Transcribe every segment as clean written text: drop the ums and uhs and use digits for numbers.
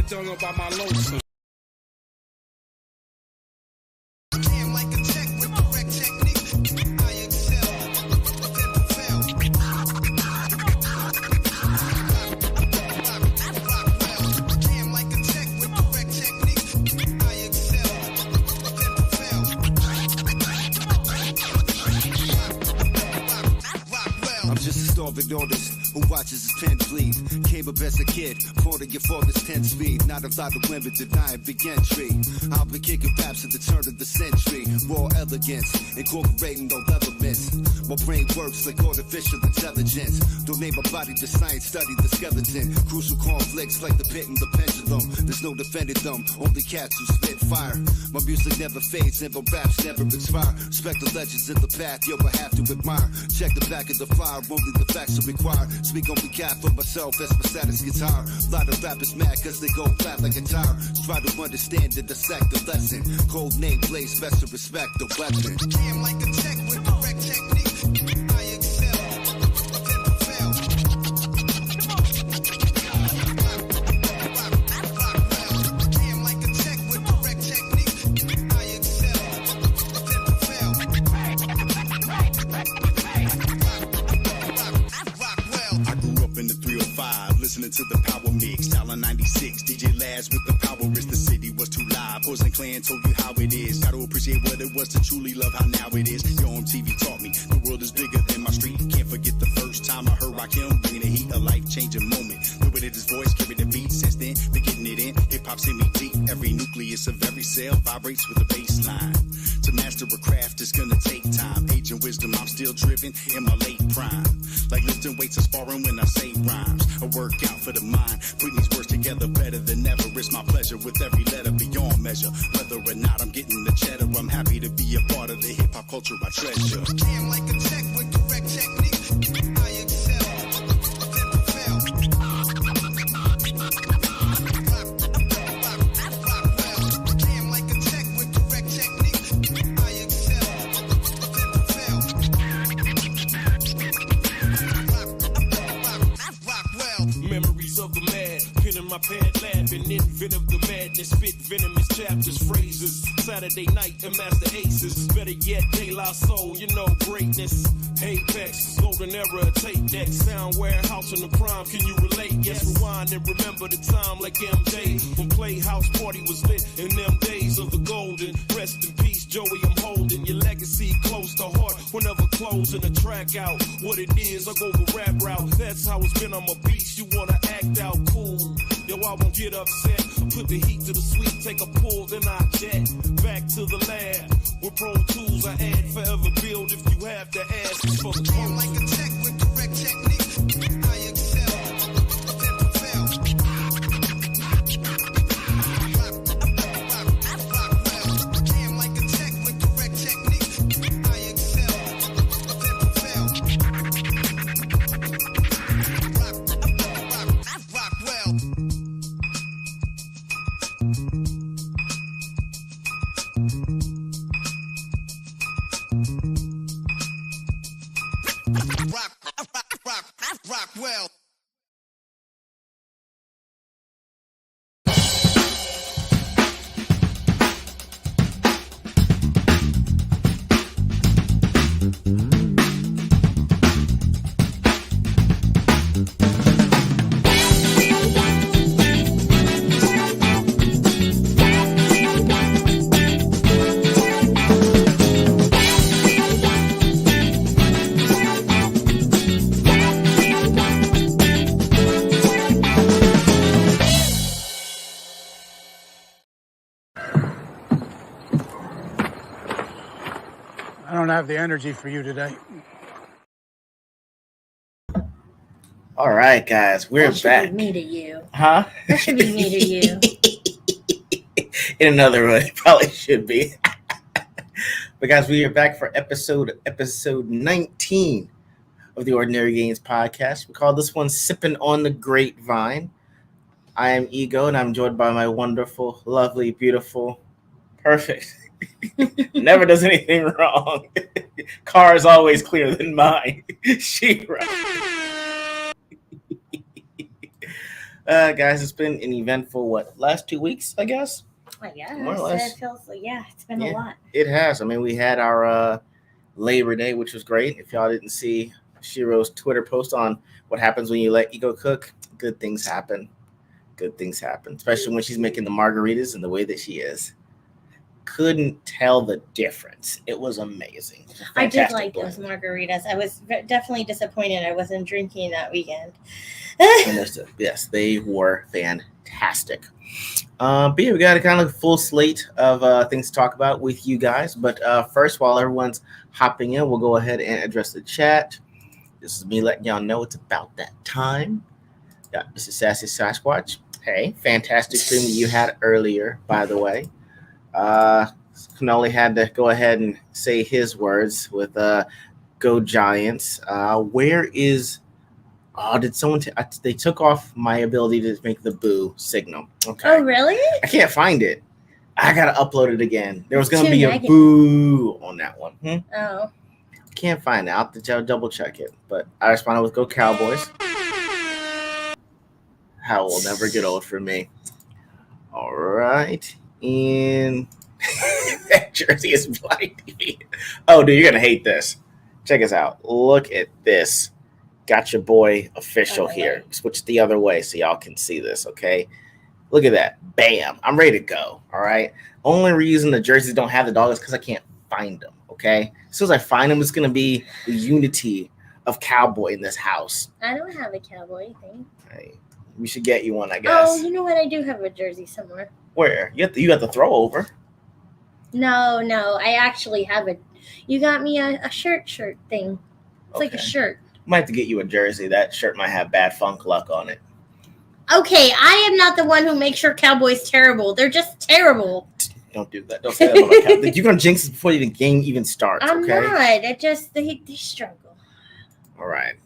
don't know about my lonesome. Artist who watches his pen bleed. Came up as a kid, fought to get father's 10 speed. Not a lot of women denying big entry. I've been kicking raps at the turn of the century. Raw elegance, incorporating no elements. My brain works like artificial intelligence. Donate my body to science, study the skeleton. Crucial conflicts like the pit and the pendulum. There's no defending them, only cats who spit fire. My music never fades and my raps never expire. Respect the legends in the path, yo, I have to admire. Check the back of the fire, only the facts are required. Speak on behalf of myself as my status gets higher. A lot of rappers mad cause they go flat like a tire. Try to understand and dissect the lesson. Cold name plays best to respect the weapon. Damn like a tech with direct technique. I excel, then prevail. Damn like a tech with direct technique. I excel, then prevail. I grew up in the 305, listening to the Power Mix, Talent 96, DJ Laz with the power is the city was too live. Poison Clan told you how it is. Gotta appreciate what it was to truly love how now it is. Yo, on TV taught me the world is bigger than my street. Can't forget the first time I heard Rakim bringing the heat, a life-changing moment. The way that his voice carried the beat, since then been getting it in. Hip-hop's in me deep. Every nucleus of every cell vibrates with a bass line. To master a craft is gonna take time. Age and wisdom, I'm still driven in my late prime. Like lifting weights and sparring when I say rhymes. A workout for the mind. Putting these words together better than ever. It's my pleasure with every letter beyond measure. Whether or not I'm getting the cheddar, I'm happy to be a part of the hip hop culture I treasure. Damn like a tech with correct technique. I excel, then prevail. Damn like a tech with correct technique. I excel, then prevail. Rock well. Memories of the mad, pen in my pad, laughing, invent of the madness, spit venomous chapters, phrases. Saturday night and master aces. Better yet, De La Soul, you know greatness. Apex, golden era, tape deck, sound warehouse in the prime. Can you relate? Yes, rewind and remember the time like MJ. When Playhouse Party was lit in them days of the golden. Rest in peace, Joey, I'm holding your legacy close to heart. Whenever closing a track out, what it is, I go the rap route. That's how it's been on my beats. You wanna act out cool. Yo, I won't get upset. Put the heat to the sweet, take a pull, then I jet. Back to the lab. With Pro Tools, I add forever build. If you have to ask, it's for the close. Like a tech with correct technique. I excel, then prevail. Damn like a tech with correct technique. I excel, then prevail. Rock well. Rock well. I don't have the energy for you today. All right, guys, we're that back. Should be me to you. Huh? That should be me to you. In another way, it probably should be. But guys, we are back for episode 19 of the Ordinary Games podcast. We call this one Sippin on the Grapevine. I am E.G.O, and I'm joined by my wonderful, lovely, beautiful, perfect. Never does anything wrong. Car is always clearer than mine. She-Ra. Guys, it's been an eventful, last 2 weeks, I guess? I guess. More or less. It feels like, it's been a lot. It has. I mean, we had our Labor Day, which was great. If y'all didn't see Shiro's Twitter post on what happens when you let E.G.O cook, good things happen. Good things happen, especially when she's making the margaritas and the way that she is. Couldn't tell the difference. It was amazing. It was I did like blend. those margaritas. I was definitely disappointed I wasn't drinking that weekend. Yes, they were fantastic. But yeah, we got a kind of full slate of things to talk about with you guys. But first, while everyone's hopping in, we'll go ahead and address the chat. This is me letting y'all know it's about that time. Yeah, this is Sassy Sasquatch. Hey, fantastic stream that you had earlier, by the way. Canoli had to go ahead and say his words with Go Giants. Where is... Oh, did someone... they took off my ability to make the boo signal. Okay. Oh, really? I can't find it. I got to upload it again. There was going to be negative. A boo on that one. Oh. Can't find it. I'll have to double check it. But I responded with Go Cowboys. How will never get old for me. All right. And that jersey is blinding me. Oh, dude, you're going to hate this. Check us out. Look at this. Got your boy official here. Switch the other way so y'all can see this, okay? Look at that. Bam. I'm ready to go, all right? Only reason the jerseys don't have the dog is because I can't find them, okay? As soon as I find them, it's going to be the unity of cowboy in this house. I don't have a cowboy thing. Hey, we should get you one, I guess. Oh, you know what? I do have a jersey somewhere. Where? You got the throw over. No. I actually have a... You got me a shirt thing. It's like a shirt. Might have to get you a jersey. That shirt might have bad funk luck on it. Okay, I am not the one who makes sure Cowboys terrible. They're just terrible. Don't do that. Don't say that about Cowboys. You're gonna jinx it before the game even starts. I'm okay? not. It just they struggle. All right.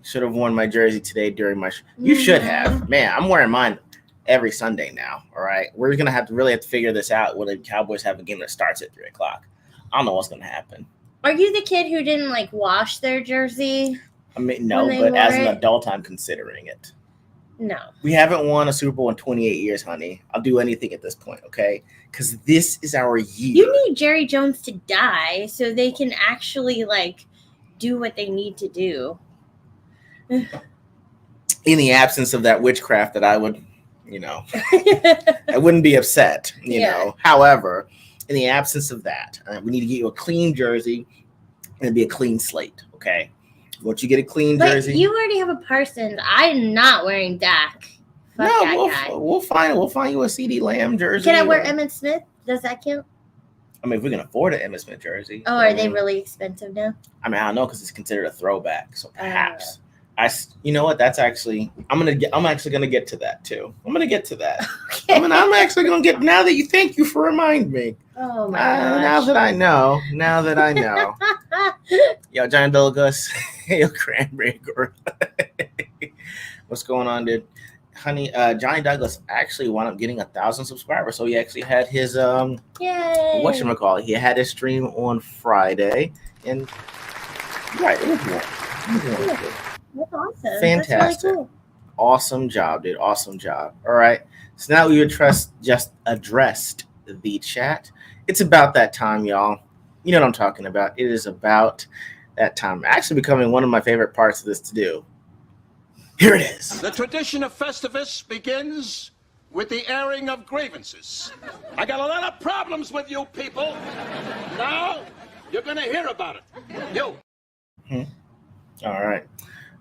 Should have worn my jersey today during my. You should have. Man, I'm wearing mine every Sunday now. All right. We're gonna have to figure this out when the Cowboys have a game that starts at 3:00. I don't know what's gonna happen. Are you the kid who didn't wash their jersey? I mean, no, but as an adult, I'm considering it. No. We haven't won a Super Bowl in 28 years, honey. I'll do anything at this point, okay? Because this is our year. You need Jerry Jones to die so they can actually, do what they need to do. In the absence of that witchcraft that I would, I wouldn't be upset, you know. However, in the absence of that, we need to get you a clean jersey and it'd be a clean slate, okay? Once you get a clean jersey, you already have a Parsons. I'm not wearing Dak. We'll find you a CeeDee Lamb jersey. Can I wear Emmitt Smith? Does that count? I mean, if we can afford an Emmitt Smith jersey. Oh, are they really expensive now? I mean, I don't know because it's considered a throwback. So perhaps you know what? That's actually I'm actually gonna get to that too. I'm gonna get to that. Okay. I'm actually gonna get now that you thank you for reminding me. Oh my gosh. Now that I know. Yo, Johnny Douglas, yo, Cranberry Girl. What's going on, dude? Honey, Johnny Douglas actually wound up getting 1,000 subscribers, so he actually had his Yay! whatchamacallit, he had his stream on Friday, and it was warm. That's awesome. Fantastic. That's really cool. Awesome job, dude. Awesome job. All right. So now we just addressed the chat. It's about that time, y'all. You know what I'm talking about. It is about that time. Actually becoming one of my favorite parts of this to do. Here it is. The tradition of Festivus begins with the airing of grievances. I got a lot of problems with you people. Now you're going to hear about it. You. All right.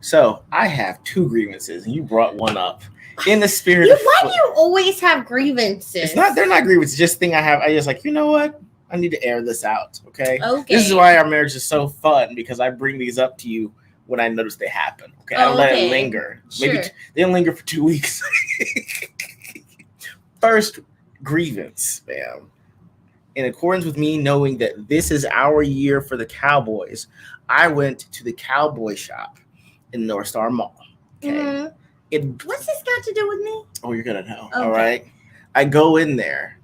So I have 2 grievances, and you brought one up in the spirit. Why do you always have grievances? They're not grievances. Just thing I have. I just you know what? I need to air this out. Okay. Okay. This is why our marriage is so fun because I bring these up to you when I notice they happen. Okay. I don't let it linger. Sure. Maybe they don't linger for 2 weeks. First grievance, fam. In accordance with me knowing that this is our year for the Cowboys, I went to the Cowboy shop in North Star Mall. Okay. Mm-hmm. What's this got to do with me? Oh, you're gonna know. Okay. All right. I go in there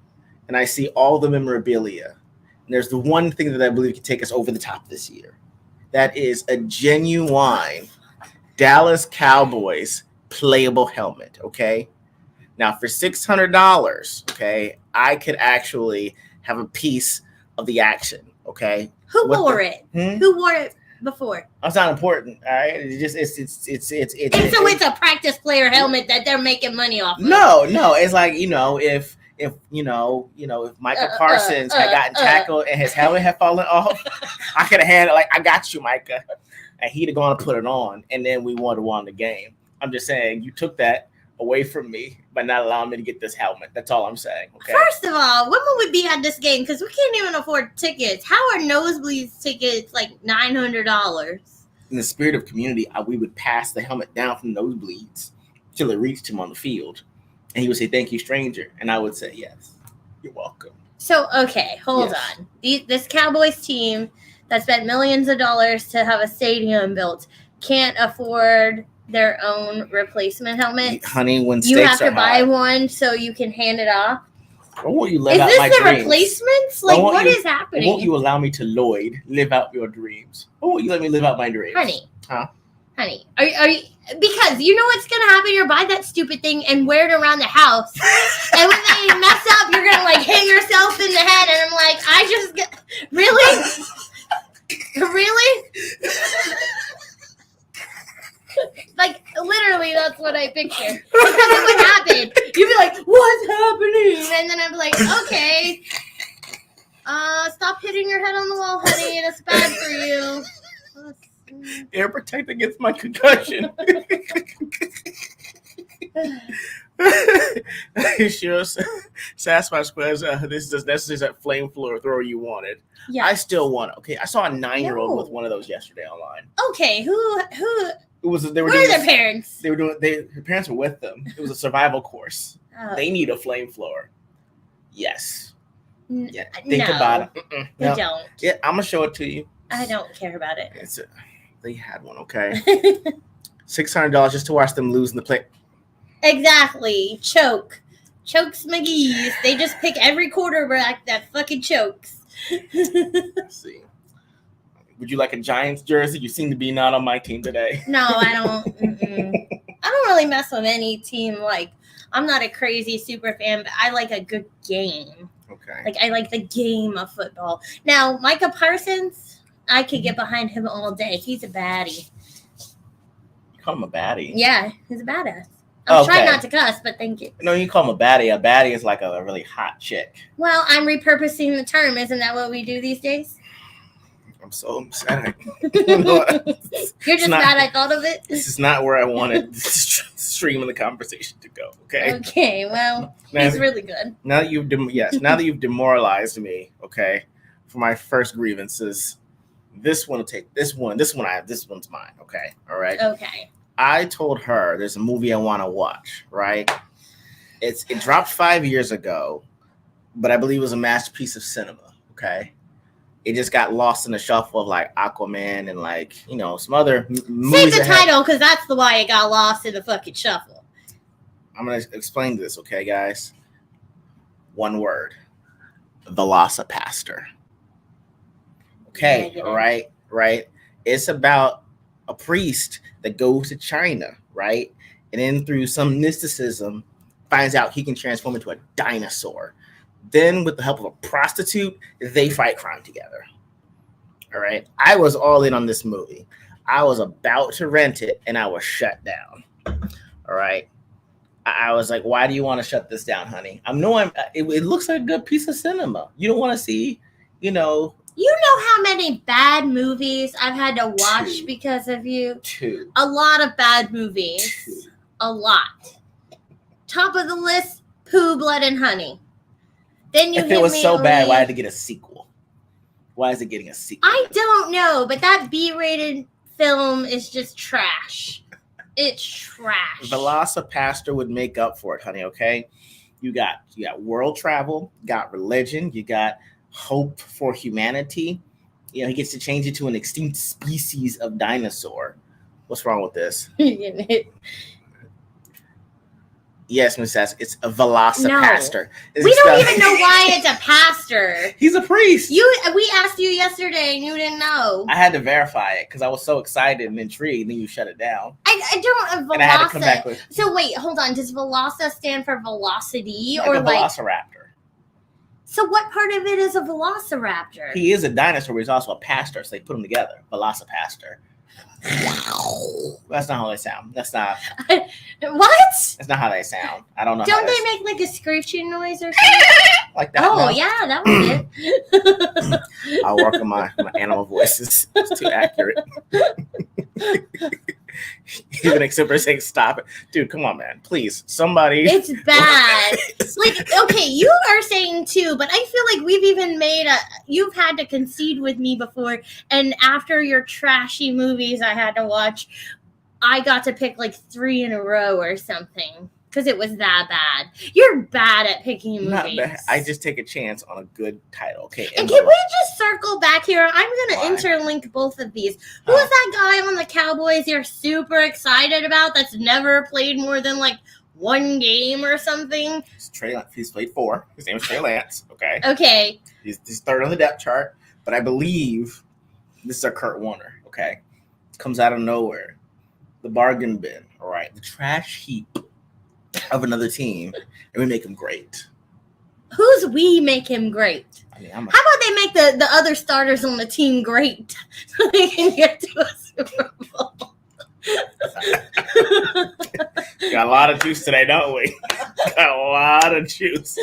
and I see all the memorabilia. And there's the one thing that I believe can take us over the top this year. That is a genuine Dallas Cowboys playable helmet. Okay. Now for $600, okay, I could actually have a piece of the action. Okay. Who wore it? Who wore it before? That's not important. All right. It's a practice player helmet that they're making money off of. No. It's like, if Micah Parsons had gotten tackled and his helmet had fallen off, I could have had it like, I got you, Micah. And he'd have gone to put it on, and then we would have won the game. I'm just saying, you took that away from me by not allowing me to get this helmet. That's all I'm saying. Okay. First of all, when will we be at this game? Because we can't even afford tickets. How are nosebleeds tickets like $900? In the spirit of community, we would pass the helmet down from nosebleeds till it reached him on the field. And he would say, "Thank you, stranger." And I would say, "Yes, you're welcome." So, okay, hold on. This Cowboys team that spent millions of dollars to have a stadium built can't afford their own replacement helmet. Honey, when you have to buy high. one so you can hand it off. Or won't you live out my dreams? Is this the replacements? Like, what is happening? Won't you allow me to, Lloyd, live out your dreams? Or won't you let me live out my dreams? Honey, are you? Because you know what's gonna happen. You're buy that stupid thing and wear it around the house, and when they mess up, you're gonna like hit yourself in the head. And I'm like, really. Like, literally, that's what I picture. Because it would happen. You'd be like, what's happening? And then I'd be like, okay. Stop hitting your head on the wall, honey. It's bad for you. Air protect against my concussion. Sure, Sasquatch Squares, this is that flame thrower you wanted. Yeah. I still want it. Okay, I saw a 9-year-old with one of those yesterday online. Okay, who Where are their parents? Her parents were with them. It was a survival course. Oh. They need a flamethrower. Yes. Yeah. Think about it. They don't. Yeah, I'm gonna show it to you. I don't care about it. They had one, okay. $600 just to watch them lose in the play. Exactly. Chokes McGee's. They just pick every quarterback that fucking chokes. Let's see. Would you like a Giants jersey? You seem to be not on my team today. No, I don't. I don't really mess with any team. Like, I'm not a crazy super fan, but I like a good game. Okay. Like, I like the game of football. Now, Micah Parsons, I could get behind him all day. He's a baddie. You call him a baddie? Yeah, he's a badass. I'm trying not to cuss, but thank you. No, you call him a baddie. A baddie is like a really hot chick. Well, I'm repurposing the term. Isn't that what we do these days? I'm so upset. You're just mad I thought of it? This is not where I wanted the stream of the conversation to go, okay? Okay, well, he's really good. Now that you've demoralized me, okay, for my first grievances, this one's mine, okay? All right? Okay. I told her there's a movie I want to watch, right? It dropped 5 years ago, but I believe it was a masterpiece of cinema, okay? It just got lost in the shuffle of like Aquaman and like, some other movies. Say the title, because that's why it got lost in the fucking shuffle. I'm going to explain this, okay, guys? One word. Velocipaster. Okay, yeah, right? It's about a priest that goes to China, right? And then through some mysticism, finds out he can transform into a dinosaur. Then, with the help of a prostitute, they fight crime together. All right. I was all in on this movie. I was about to rent it, and I was shut down. All right. I was like, "Why do you want to shut this down, honey?" It looks like a good piece of cinema. You don't want to see, You know how many bad movies I've had to watch because of you? 2. A lot of bad movies. 2. A lot. Top of the list: Pooh, Blood, and Honey. Then if it was so bad, why did it get a sequel? Why is it getting a sequel? I don't know, but that B-rated film is just trash. It's trash. Velocipaster would make up for it, honey, okay? You got world travel, you got religion, you got hope for humanity. He gets to change it to an extinct species of dinosaur. What's wrong with this? Yes, Miss Sass, it's a Velocipaster. No. We don't even know why it's a pastor. He's a priest. We asked you yesterday and you didn't know. I had to verify it because I was so excited and intrigued, and then you shut it down. I don't. And I had to come back Velosa. with So wait, hold on. Does Velosa stand for velocity like or a like? velociraptor. So what part of it is a velociraptor? He is a dinosaur, but he's also a pastor, so they put him together. Velocipastor. That's not how they sound. That's not how they sound. I don't know. Don't they make like a screeching noise or something? like that? Oh No? yeah, that was it. I'll work on my animal voices. It's too accurate. Even except for saying stop it. Dude, come on, man. Please. Somebody. It's bad. Like, okay, you are saying too, but I feel like we've even you've had to concede with me before, and after your trashy movies I had to watch, I got to pick like 3 in a row or something. Because it was that bad. You're bad at picking movies. Not bad. I just take a chance on a good title. Okay. And can we just circle back here? I'm going to interlink both of these. Who was that guy on the Cowboys you're super excited about that's never played more than like 1 game or something? He's played 4. His name is Trey Lance. Okay. Okay. He's 3rd on the depth chart, but I believe this is our Kurt Warner. Okay. Comes out of nowhere. The bargain bin. All right. The trash heap of another team, and we make him great. Who's we make him great? I mean, How about they make the other starters on the team great so they can get to a Super Bowl? Got a lot of juice today, don't we? Got a lot of juice.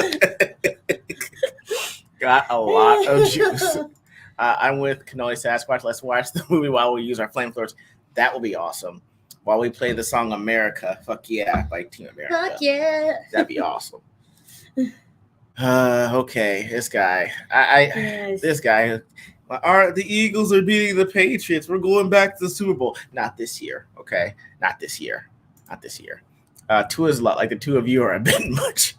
Got a lot of juice. I'm with Cannoli Sasquatch. Let's watch the movie while we use our flamethrowers. That will be awesome. While we play the song America, fuck yeah, by Team America. Fuck yeah. That'd be awesome. Okay, this guy. This guy. The Eagles are beating the Patriots. We're going back to the Super Bowl. Not this year, okay? Not this year. Tua's a lot like the two of you are a bit much.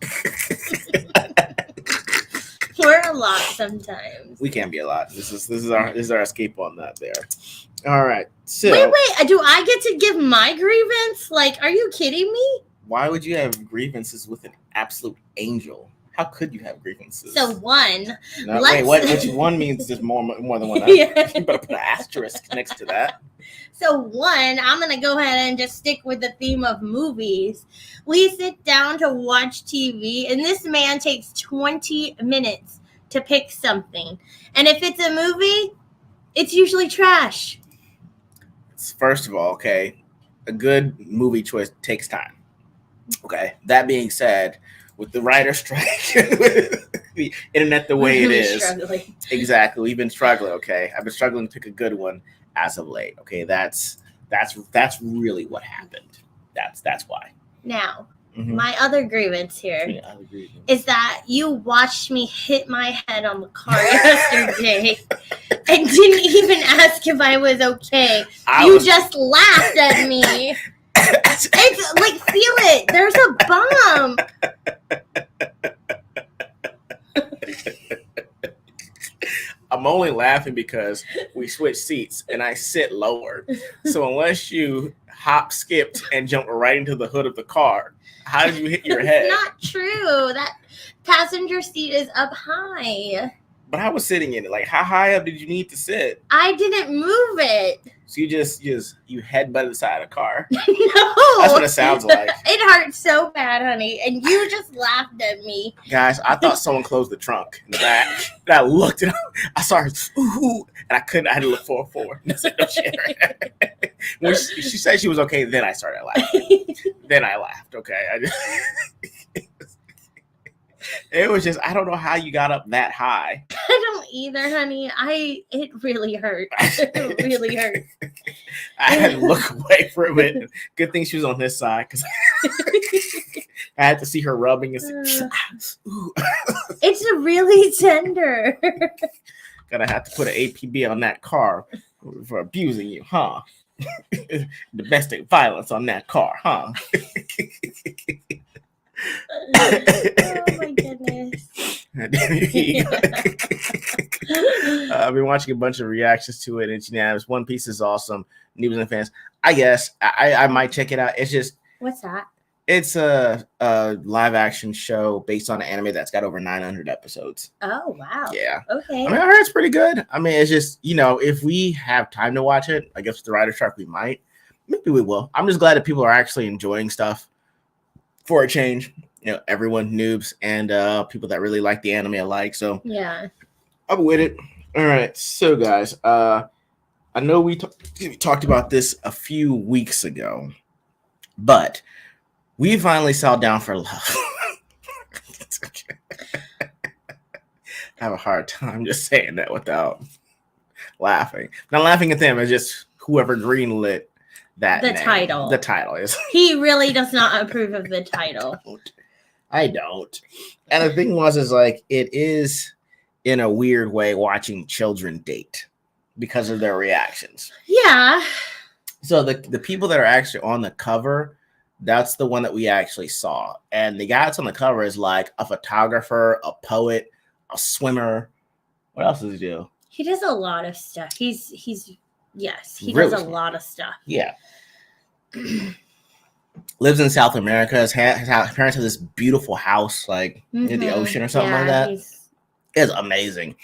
We're a lot sometimes. We can be a lot. This is our escape on that there. All right. So wait. Do I get to give my grievance? Like, are you kidding me? Why would you have grievances with an absolute angel? How could you have grievances? So 1. No, wait, which 1 means there's more than one. Yeah. You better put an asterisk next to that. So 1, I'm going to go ahead and just stick with the theme of movies. We sit down to watch TV, and this man takes 20 minutes to pick something. And if it's a movie, it's usually trash. First of all, okay, a good movie choice takes time. Okay, that being said, with the writer strike, the internet the way it is, struggling. Exactly, we've been struggling. Okay, I've been struggling to pick a good one as of late. Okay, that's really what happened. That's why. Now, my other grievance here is that you watched me hit my head on the car yesterday and didn't even ask if I was okay. You just laughed at me. It's like, feel it. There's a bump. I'm only laughing because we switched seats and I sit lower. So unless you hop, skipped, and jumped right into the hood of the car, how did you hit your head? It's not true. That passenger seat is up high. But I was sitting in it. Like, how high up did you need to sit? I didn't move it. So you headbutted the side of the car. No. That's what it sounds like. It hurt so bad, honey. And you just laughed at me. Guys, I thought someone closed the trunk in the back. And I looked at him. I saw her, ooh, and I couldn't. I had to look forward. I said, no shit. When she said she was okay, then I started laughing. Then I laughed. Okay. It was just, I don't know how you got up that high. I don't either, honey. It really hurt. It really hurt. I had to look away for a bit. Good thing she was on this side because I had to see her rubbing. It's really tender. Gonna have to put an APB on that car for abusing you, huh? Domestic violence on that car, huh? Oh my goodness. I've been watching a bunch of reactions to it, and unanimous. One Piece is awesome. New Zealand fans, I guess I might check it out. It's just, what's that? It's a live action show based on an anime that's got over 900 episodes. Oh wow! Yeah. Okay. I mean, I heard it's pretty good. I mean, it's just, if we have time to watch it, I guess with the writer's strike we might. maybe we will. I'm just glad that people are actually enjoying stuff for a change. Everyone, noobs and people that really like the anime alike. So Yeah. I'm with it. All right, so guys, I know we talked about this a few weeks ago, but we finally sat down for love. I have a hard time just saying that without laughing. Not laughing at them. It's just whoever greenlit that The name. title. The title is. He really does not approve of the title. I don't. And the thing is like, it is in a weird way watching children date because of their reactions. Yeah. So the people that are actually on the cover, that's the one that we actually saw. And the guy that's on the cover is like a photographer, a poet, a swimmer. What else does he do? He does a lot of stuff. He Really does a smart. lot of stuff. Yeah. Lives in South America. His parents have this beautiful house, like near the ocean or something like that. It's amazing.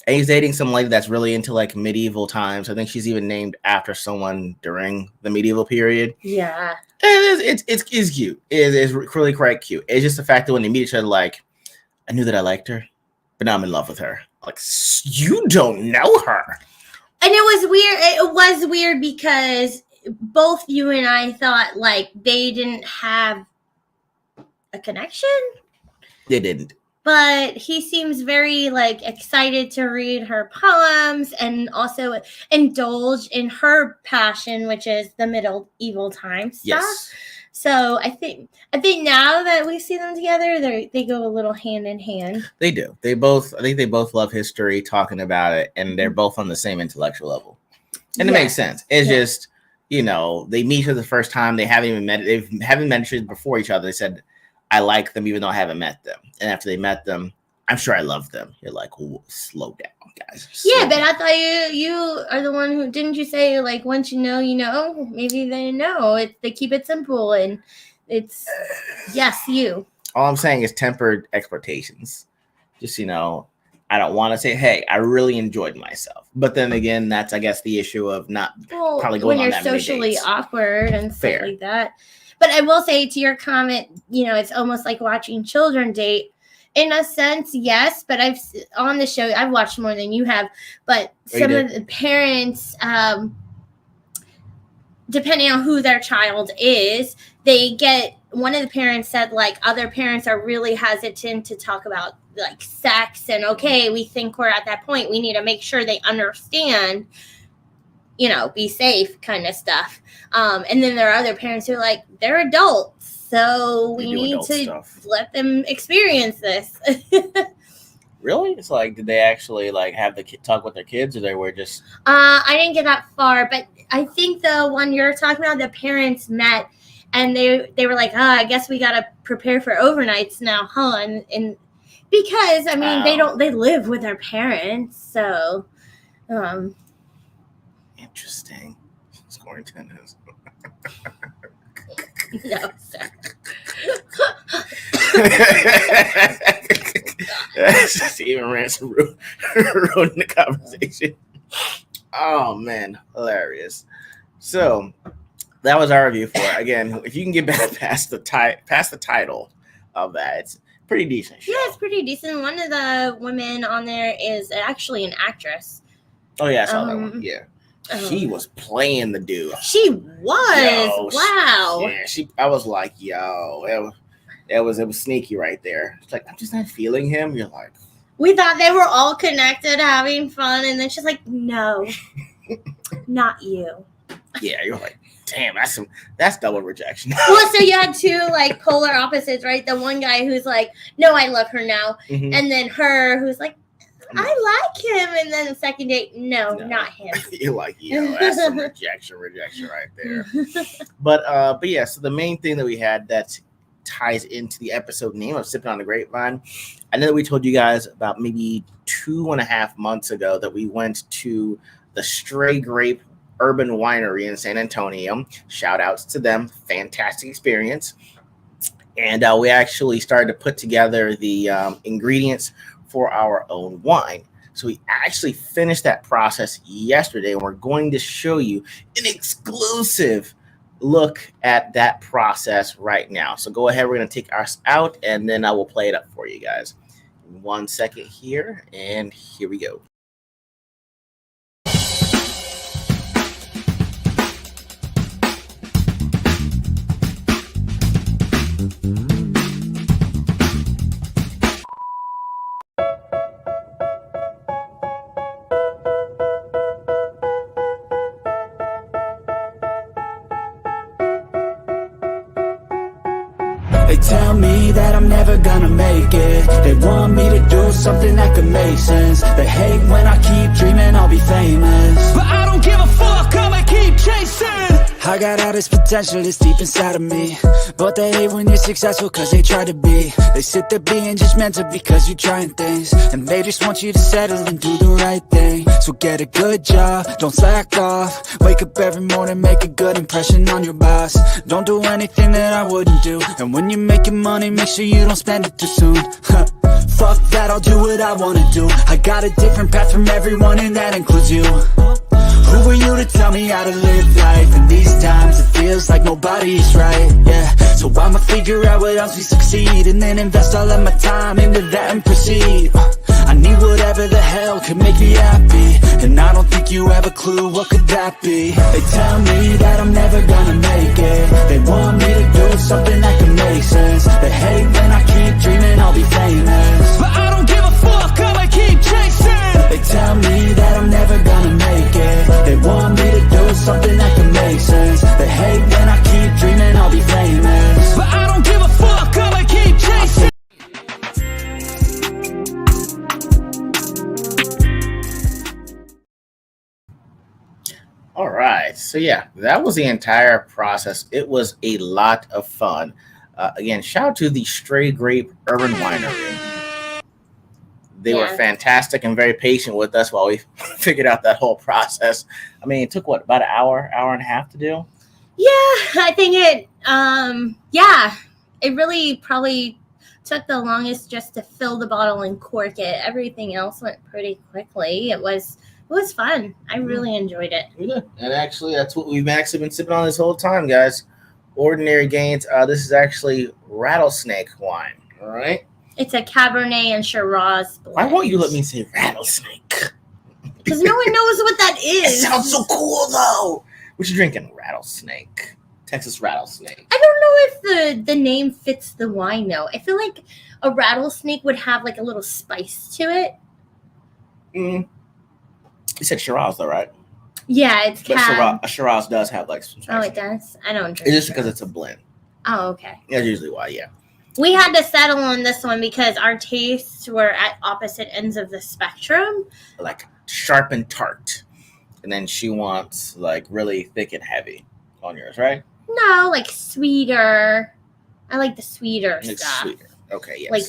And he's dating some lady that's really into like medieval times. I think she's even named after someone during the medieval period. Yeah. It's cute. It's really quite cute. It's just the fact that when they meet each other, like, I knew that I liked her, but now I'm in love with her. Like, you don't know her. And it was weird. It was weird because both you and I thought like they didn't have a connection. They didn't. But he seems very like excited to read her poems and also indulge in her passion, which is the medieval time stuff. Yes. So I think now that we see them together, they go a little hand in hand. They do. I think they both love history, talking about it, and they're both on the same intellectual level. And it makes sense. It's just, they meet for the first time. They haven't even met. They haven't met each other before each other. They said, I like them even though I haven't met them. And after they met them, I'm sure I love them. You're like, slow down, guys. But I thought you are the one who, didn't you say like once you know, maybe they know. They keep it simple and it's yes, you. All I'm saying is tempered expectations. Just, I don't want to say, hey, I really enjoyed myself. But then again, that's, I guess, the issue of not probably going on that many dates. When you're socially awkward and stuff like that. But I will say to your comment, it's almost like watching children date. In a sense, yes. But on the show, I've watched more than you have. But some of the parents, depending on who their child is, one of the parents said, like, other parents are really hesitant to talk about, like, sex. And, okay, we think we're at that point. We need to make sure they understand, be safe kind of stuff. And then there are other parents who are like, they're adults, so we need to let them experience this. Really? It's like, did they actually like have the talk with their kids, or they were just? I didn't get that far, but I think the one you're talking about, the parents met, and they were like, I guess we gotta prepare for overnights now, huh? And because they live with their parents, so. Interesting. Scoring tennis. No, sir. Steven Ransom ruined the conversation. Oh man, hilarious. So that was our review for it. Again, if you can get back past the title of that, it's a pretty decent show. Yeah, it's pretty decent. One of the women on there is actually an actress. Oh yeah, I saw that one. Yeah. She was playing the dude. She was. Wow. Yeah, I was like, yo, it was sneaky right there. It's like, I'm just not feeling him. You're like, we thought they were all connected, having fun, and then she's like, no, not you. Yeah, you're like, damn, that's double rejection. Well, so you had two like polar opposites, right? The one guy who's like, no, I love her now, and then her who's like, I like him, and then the second date, no, not him. You're like, that's some rejection right there. But yeah, so the main thing that we had that ties into the episode name of Sippin on the Grapevine. I know that we told you guys about maybe 2.5 months ago that we went to the Stray Grape Urban Winery in San Antonio. Shout outs to them. Fantastic experience. And we actually started to put together the ingredients for our own wine. So we actually finished that process yesterday, and we're going to show you an exclusive look at that process right now. So go ahead. We're going to take ours out, and then I will play it up for you guys. 1 second here, and here we go. They tell me that I'm never gonna make it. They want me to do something that could make sense. They hate when I keep dreaming I'll be famous, but I don't give a fuck, I'ma keep chasing. I got all this potential that's deep inside of me, but they hate when you're successful cause they try to be. They sit there being judgmental because you're trying things, and they just want you to settle and do the right thing. So get a good job, don't slack off. Wake up every morning, make a good impression on your boss. Don't do anything that I wouldn't do, and when you're making money, make sure you don't spend it too soon. Fuck that, I'll do what I wanna do. I got a different path from everyone, and that includes you. Who are you to tell me how to live life? In these times it feels like nobody's right, yeah. So I'ma figure out what else we succeed, and then invest all of my time into that and proceed. I need whatever the hell could make me happy, and I don't think you have a clue what could that be. They tell me that I'm never gonna make it. They want me to do something that can make sense. They hate when I keep dreaming I'll be famous, but I don't give a fuck, I'ma keep chasing. They tell me that I'm never gonna make it. They want me to do something that can make sense. They hate when I keep dreaming I'll be famous, but I don't give a fuck, I'ma keep chasing. All right. So, yeah, that was the entire process. It was a lot of fun. Again, shout out to the Stray Grape Urban Winery. They were fantastic and very patient with us while we figured out that whole process. I mean, it took, what, about an hour and a half to do? Yeah, I think it really probably took the longest just to fill the bottle and cork it. Everything else went pretty quickly. It was fun. I really enjoyed it. We did. And actually, that's what we've actually been sipping on this whole time, guys. Ordinary Gains. This is actually rattlesnake wine. All right. It's a Cabernet and Shiraz blend. Why won't you let me say rattlesnake? Because no one knows what that is. It sounds so cool, though. What you drinking? Rattlesnake. Texas rattlesnake. I don't know if the name fits the wine, though. I feel like a rattlesnake would have like a little spice to it. You said Shiraz, though, right? Yeah, it's But Shiraz does have like some spice. Oh, it does? I don't drink It's just Shiraz. because it's a blend. Oh, okay. That's usually why, yeah. We had to settle on this one because our tastes were at opposite ends of the spectrum. Like sharp and tart. And then she wants like really thick and heavy on yours, right? No, like sweeter. I like the sweeter Like stuff. sweeter. Okay, yes. Like,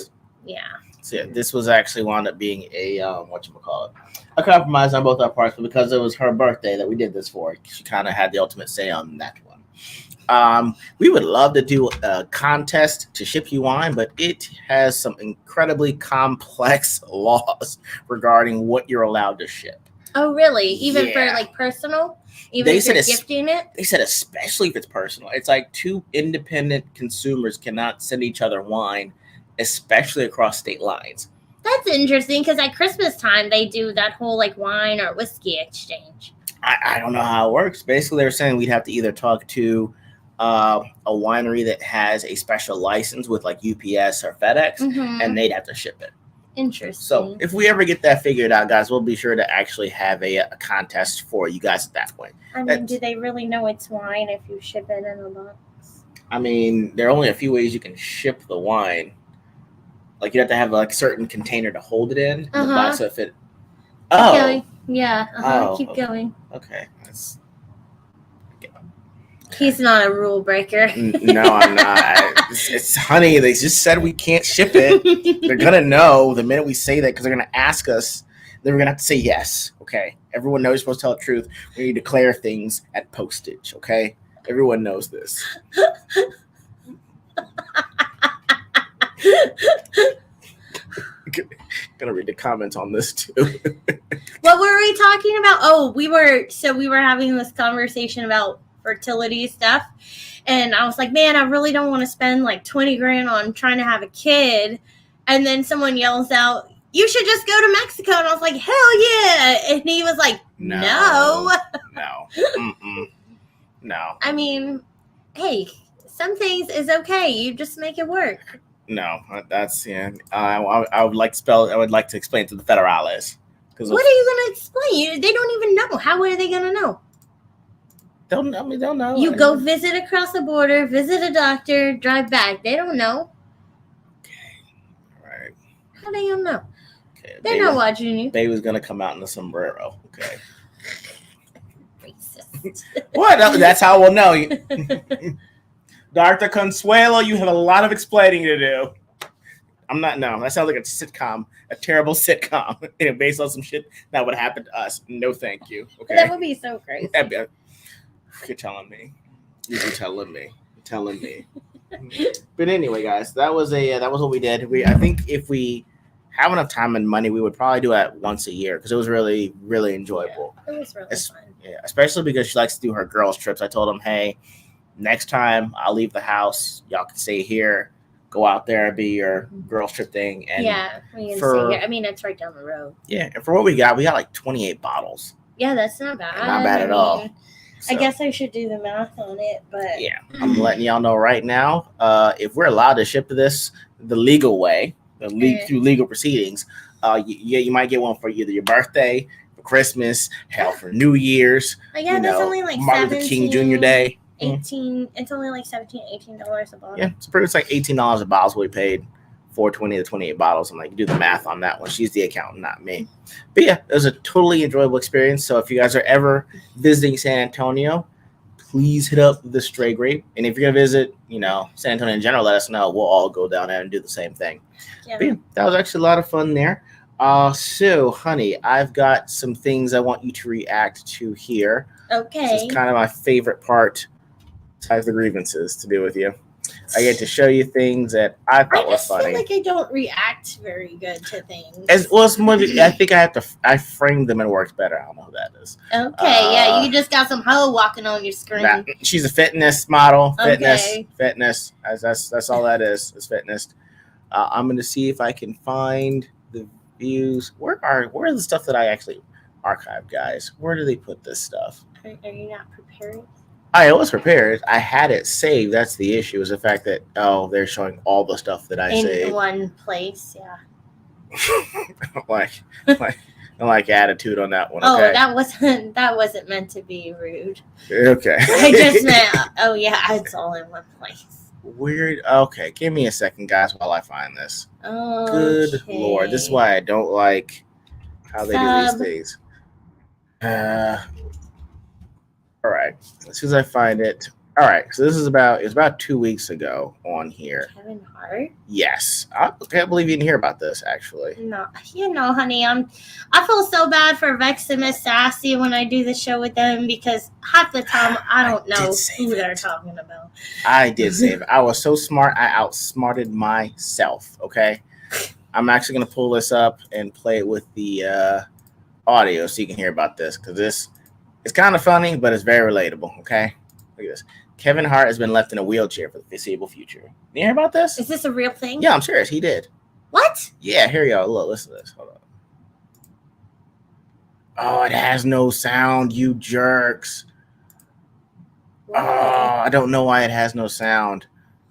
yeah. So yeah, this was actually wound up being a a compromise on both our parts, but because it was her birthday that we did this for, she kind of had the ultimate say on that one. We would love to do a contest to ship you wine, but it has some incredibly complex laws regarding what you're allowed to ship. Oh, really? Even for Yeah. like personal? Even if you're gifting it? They said especially if it's personal. It's like two independent consumers cannot send each other wine, especially across state lines. That's interesting because at Christmas time they do that whole like wine or whiskey exchange. I don't know how it works. Basically, they were saying we'd have to either talk to a winery that has a special license with like UPS or FedEx, and they'd have to ship it. Interesting. So if we ever get that figured out, guys, we'll be sure to actually have a contest for you guys at that point. I mean, do they really know it's wine if you ship it in a box? I mean, there are only a few ways you can ship the wine. Like you have to have like a certain container to hold it in. The box will fit. Keep going. Yeah. Keep going. Okay. That's... He's not a rule breaker. No, I'm not. It's honey. They just said we can't ship it. They're gonna know the minute we say that because they're gonna ask us. Then we're gonna have to say yes. Okay. Everyone knows you're supposed to tell the truth when you declare things at postage. Okay. Everyone knows this. Gonna read the comments on this too. What were we talking about? Oh, we were having this conversation about fertility stuff. And I was like, man, I really don't want to spend like 20 grand on trying to have a kid. And then someone yells out, you should just go to Mexico. And I was like, hell yeah. And he was like, no. No. I mean, hey, some things is okay. You just make it work. No, that's I would like to explain to the federales. What are you going to explain? They don't even know. How are they going to know? They'll know. You go visit across the border, visit a doctor, drive back. They don't know. Okay. Right. How they gonna know? Okay. They're not watching you. Baby's gonna come out in a sombrero. Okay. Racist. What? That's how we'll know. Dr. Consuelo, you have a lot of explaining to do. No, that sounds like a sitcom, a terrible sitcom, based on some shit that would happen to us. No, thank you. Okay. That would be so crazy. You're telling me. You're telling me. But anyway, guys, that was what we did. I think if we have enough time and money, we would probably do it once a year because it was really, really enjoyable. Yeah, it was really fun. Yeah, especially because she likes to do her girls' trips. I told them, hey, next time I'll leave the house, y'all can stay here, go out there, be your girls' trip thing. And yeah, we can stay here. I mean, it's right down the road. Yeah, and for what we got like 28 bottles. Yeah, that's not bad. Not bad at all. So, I guess I should do the math on it, but yeah, I'm letting y'all know right now. If we're allowed to ship this the legal way, through legal proceedings, you might get one for either your birthday, for Christmas, hell, for New Year's. Yeah, that's only like Martin Luther King Jr. Day. 18. It's only like $17-18 a bottle. Yeah, it's pretty much like $18 a bottle. So we paid for 20 to 28 bottles. I'm like, you do the math on that one. She's the accountant, not me. But yeah, it was a totally enjoyable experience. So if you guys are ever visiting San Antonio, please hit up the Stray Grape. And if you're gonna visit, San Antonio in general, let us know. We'll all go down there and do the same thing. Yeah. But yeah, that was actually a lot of fun there. So, honey, I've got some things I want you to react to here. Okay. This is kind of my favorite part, besides the grievances, to do with you. I get to show you things that I thought were funny. I feel like I don't react very good to things. As well as more, I think I framed them and it works better. I don't know who that is. Okay, yeah, you just got some hoe walking on your screen. She's a fitness model. Okay. Fitness. That's all that is fitness. I'm going to see if I can find the views. Where are the stuff that I actually archived, guys? Where do they put this stuff? Are you not prepared? I was prepared. I had it saved. That's the issue, is the fact that, they're showing all the stuff that I saved. In one place, yeah. like attitude on that one. Oh, okay? that wasn't meant to be rude. Okay. I just meant, it's all in one place. Weird. Okay, give me a second, guys, while I find this. Okay. Good Lord. This is why I don't like how they do these things. All right. As soon as I find it. All right. So this is about 2 weeks ago on here. Kevin Hart? Yes. I can't believe you didn't hear about this, actually. No. Honey, I feel so bad for Vex and Miss Sassy when I do the show with them because half the time I don't know who they're talking about. I did save it. I was so smart. I outsmarted myself. Okay. I'm actually going to pull this up and play it with the audio so you can hear about this because it's kind of funny, but it's very relatable, okay? Look at this. Kevin Hart has been left in a wheelchair for the foreseeable future. You hear about this? Is this a real thing? Yeah, I'm serious. He did. What? Yeah, here you go. Look, listen to this. Hold on. Oh, it has no sound, you jerks. Oh, I don't know why it has no sound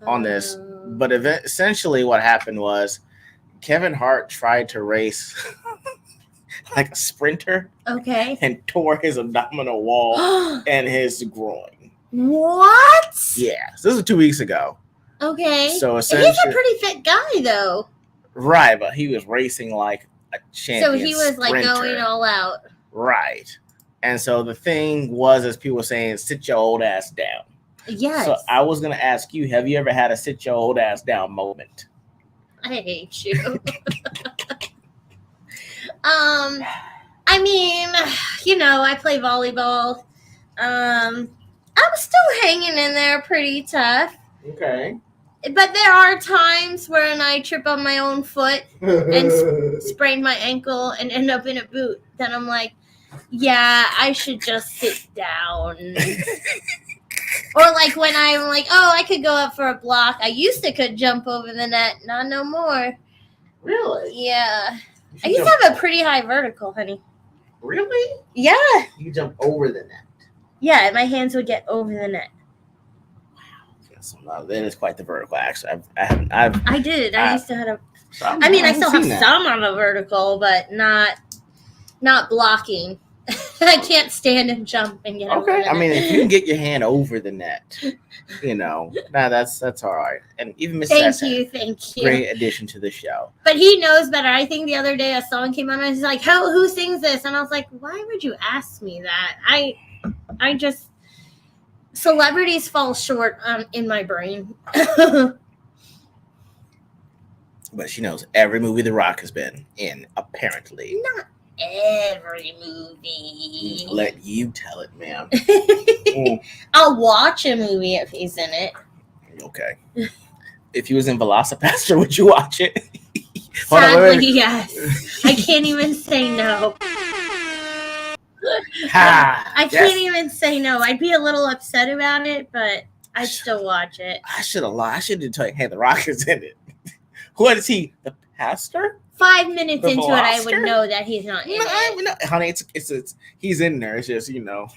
on this. But essentially what happened was Kevin Hart tried to race like a sprinter. Okay. And tore his abdominal wall and his groin. What? Yeah. So this was 2 weeks ago. Okay. So essentially, he's a pretty fit guy, though. Right, but he was racing like a champion. So he was sprinter. like going all out. Right. And so the thing was, as people were saying, sit your old ass down. Yes. So I was going to ask you, have you ever had a sit your old ass down moment? I hate you. I mean, I play volleyball. I'm still hanging in there pretty tough. Okay. But there are times when I trip on my own foot and sprain my ankle and end up in a boot. Then I'm like, yeah, I should just sit down. Or like when I'm like, oh, I could go up for a block. I used to could jump over the net. Not no more. Really? Yeah. I used to have a pretty high vertical, honey. Really? Yeah. You jump over the net. Yeah, my hands would get over the net. Yeah, so no, that is quite the vertical. Actually, I did. I used to have a. I mean, I still have some on the vertical, but not blocking. I can't stand and jump and get over the net. I mean, if you can get your hand over the net, that's all right. And even Miss Thank Sessa, you. great addition to the show. But he knows better. I think the other day a song came on and he's like, who sings this? And I was like, why would you ask me that? I just celebrities fall short in my brain. But she knows every movie The Rock has been in, apparently. Not every movie. Let you tell it, ma'am. I'll watch a movie if he's in it. Okay. If he was in Velocipaster, would you watch it? Sadly, yes. I can't even say no. I can't even say no. I'd be a little upset about it, but I'd still watch it. I should have lied. I should have told you, hey, The Rock is in it. What is he? The pastor? 5 minutes into it, I would know that he's not in it. No, honey, it's he's in there. It's just, Now,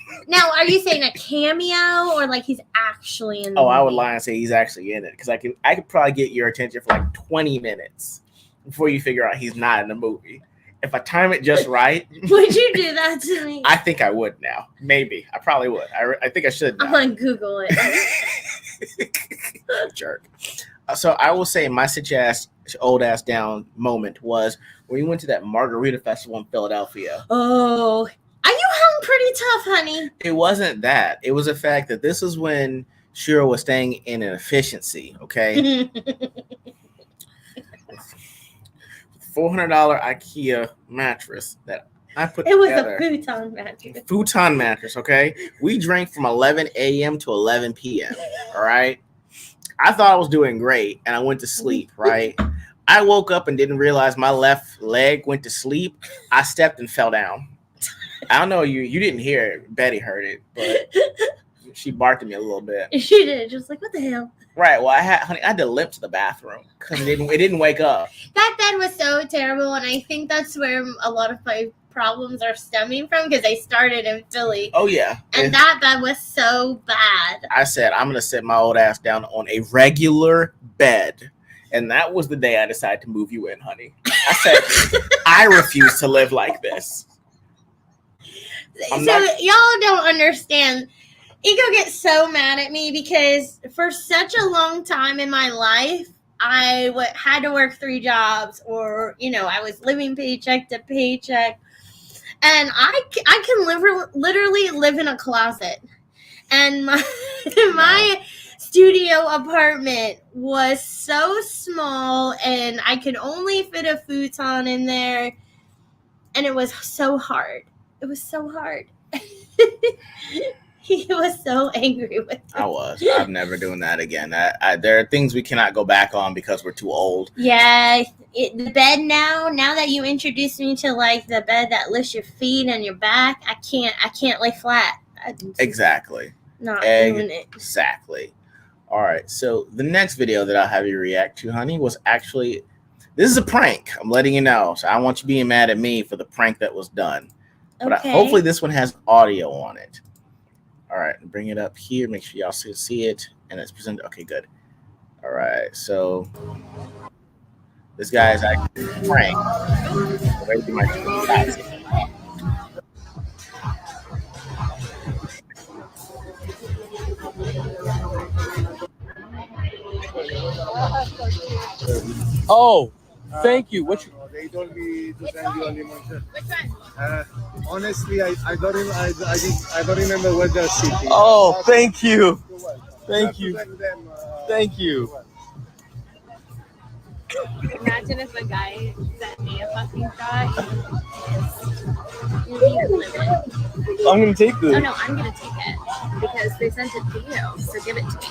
are you saying a cameo or like he's actually in the movie? I would lie and say he's actually in it because I could probably get your attention for like 20 minutes before you figure out he's not in the movie. If I time it just right. Would you do that to me? I think I would now. Maybe. I probably would. I think I should now. I'm going to Google it. Jerk. So I will say my old ass down moment was when we went to that margarita festival in Philadelphia. Oh, are you hung pretty tough, honey? It wasn't that. It was the fact that this is when Shira was staying in an efficiency, okay? $400 IKEA mattress that I put together. It was a futon mattress. Futon mattress, okay? We drank from 11 a.m. to 11 p.m., all right? I thought I was doing great, and I went to sleep, right? I woke up and didn't realize my left leg went to sleep. I stepped and fell down. I don't know, you didn't hear it. Betty heard it, but she barked at me a little bit. She did. Just like, what the hell? Right. Well, I had to limp to the bathroom because it didn't wake up. That bed was so terrible, and I think that's where a lot of my problems are stemming from because I started in Philly. Oh, yeah. And that bed was so bad. I said, I'm going to sit my old ass down on a regular bed. And that was the day I decided to move you in, honey. I said, I refuse to live like this. Y'all don't understand. E.G.O gets so mad at me because for such a long time in my life, I had to work 3 jobs or, I was living paycheck to paycheck. And I can literally live in a closet. And my studio apartment was so small and I could only fit a futon in there. And it was so hard. It was so hard. He was so angry with me. I was. I'm never doing that again. There are things we cannot go back on because we're too old. Yeah, the bed now that you introduced me to like the bed that lifts your feet and your back, I can't lay flat. Exactly. Not doing it. Exactly. All right. So the next video that I'll have you react to, honey, was actually this is a prank. I'm letting you know. So I want you being mad at me for the prank that was done. But okay. Hopefully this one has audio on it. All right, bring it up here. Make sure y'all see it, and it's presented. Okay, good. All right, so this guy is actually prank. Oh, thank you. They told me to send you a limoncello. Which one? Honestly, I don't remember what the city. Oh, thank you. Thank you. Them, Thank you. Imagine if a guy sent me a fucking shot. I'm gonna take this. Oh no, I'm gonna take it because they sent it to you. So give it to me.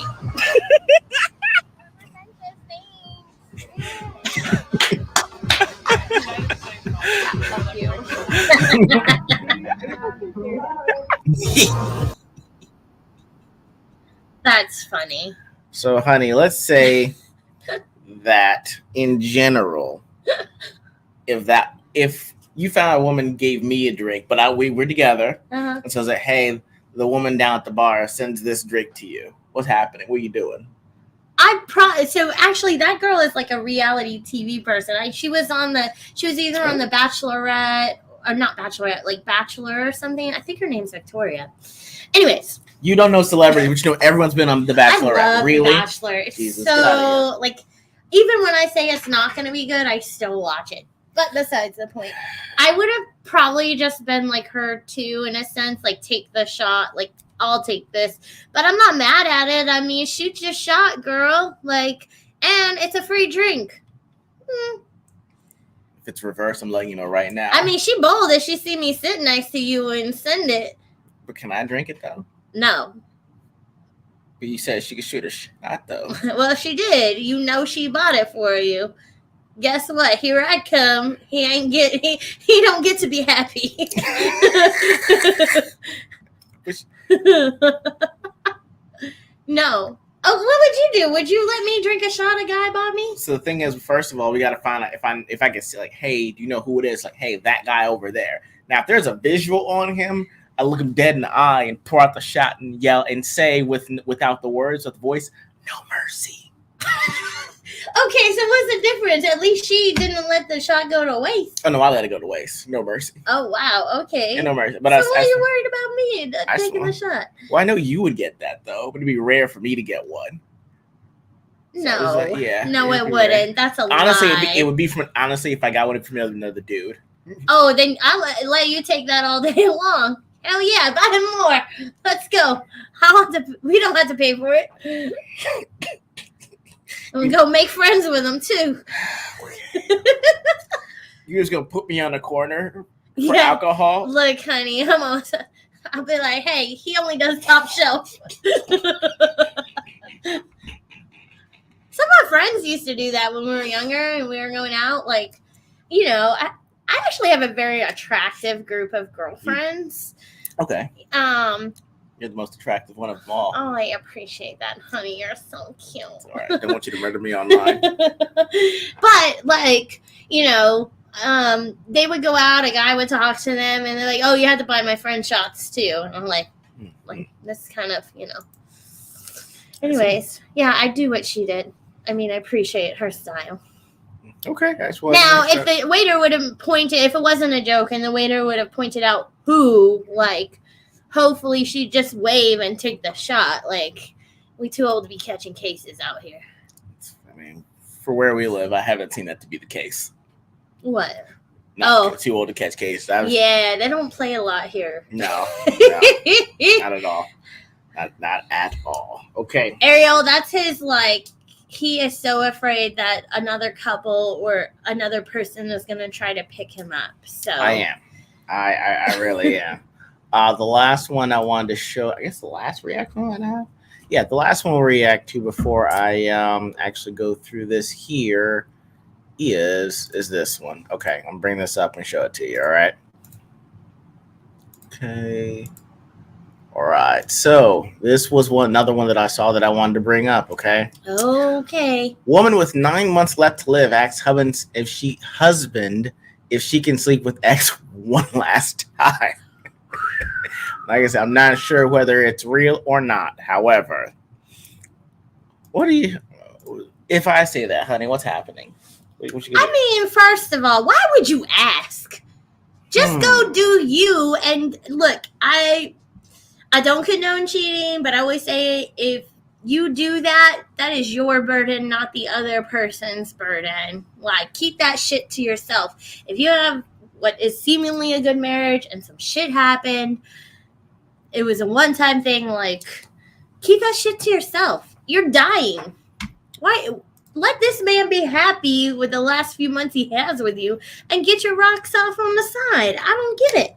Fuck you. That's funny. So, honey, let's say that in general, if you found a woman gave me a drink, but we were together, and so I was like, hey, the woman down at the bar sends this drink to you. What's happening? What are you doing? So actually, that girl is like a reality TV person. She was either on the Bachelorette or not Bachelorette, like Bachelor or something. I think her name's Victoria. Anyways. You don't know celebrity, but you know everyone's been on the Bachelorette. I love really? The Bachelor. It's Jesus, so like, even when I say it's not going to be good, I still watch it. But besides the point, I would have probably just been like her too, in a sense, like take the shot, like I'll take this. But I'm not mad at it. I mean, shoot your shot, girl. Like, and it's a free drink. If it's reverse, I'm letting you know right now. I mean, she bold if she see me sit next to you and send it. But can I drink it though? No. But you said she could shoot a shot though. Well, she did. You know she bought it for you. Guess what? Here I come. He don't get to be happy. No. Oh, what would you do? Would you let me drink a shot a guy bought me? So the thing is, first of all, we got to find out if I can see, like, hey, do you know who it is? Like, hey, that guy over there. Now, if there's a visual on him, I look him dead in the eye and pour out the shot and yell and say without the words, with the voice, no mercy. Okay, so what's the difference? At least she didn't let the shot go to waste. Oh no, I let it go to waste. No mercy. Oh wow, okay. And no mercy. But so why are you worried about me taking the shot? Well, I know you would get that though, but it'd be rare for me to get one. No, so it wouldn't. Rare. That's a honestly, lie. It would be from honestly if I got one from another dude. Oh, then I'll let you take that all day long. Hell yeah, buy him more. Let's go. We don't have to pay for it. And go make friends with him too. You're just gonna put me on a corner for alcohol? Look, honey, I'll be like, hey, he only does top shelf. Some of our friends used to do that when we were younger and we were going out. Like, you know, I actually have a very attractive group of girlfriends. Okay. You're the most attractive one of them all. Oh, I appreciate that, honey. You're so cute. All right. I don't want you to murder me online. But, like, you know, they would go out, a guy would talk to them, and they're like, oh, you had to buy my friend shots, too. And I'm like, this kind of, you know. Anyways, yeah, I do what she did. I mean, I appreciate her style. Okay. Now, if the waiter would have pointed, if it wasn't a joke, and the waiter would have pointed out who, like, hopefully she'd just wave and take the shot. Like, we too old to be catching cases out here. I mean, for where we live, I haven't seen that to be the case. What? Too old to catch cases. Yeah, they don't play a lot here. No, not at all. Not at all. Okay. Ariel, that's his, like, he is so afraid that another couple or another person is going to try to pick him up. So I am. I really am. The last one I wanted to show, I guess the last reaction I have. Yeah, the last one we'll react to before I actually go through this here is this one. Okay, I'm gonna bring this up and show it to you. All right. Okay. All right. So this was another one that I saw that I wanted to bring up. Okay. Okay. Woman with 9 months left to live asks husband if she can sleep with ex one last time. Like I said, I'm not sure whether it's real or not. However, if I say that, honey, what's happening? I mean, first of all, why would you ask? Just go do you. And look, I don't condone cheating, but I always say if you do that, that is your burden, not the other person's burden. Like, keep that shit to yourself. If you have what is seemingly a good marriage and some shit happened, it was a one-time thing, like, keep that shit to yourself. You're dying. Why? Let this man be happy with the last few months he has with you and get your rocks off on the side. I don't get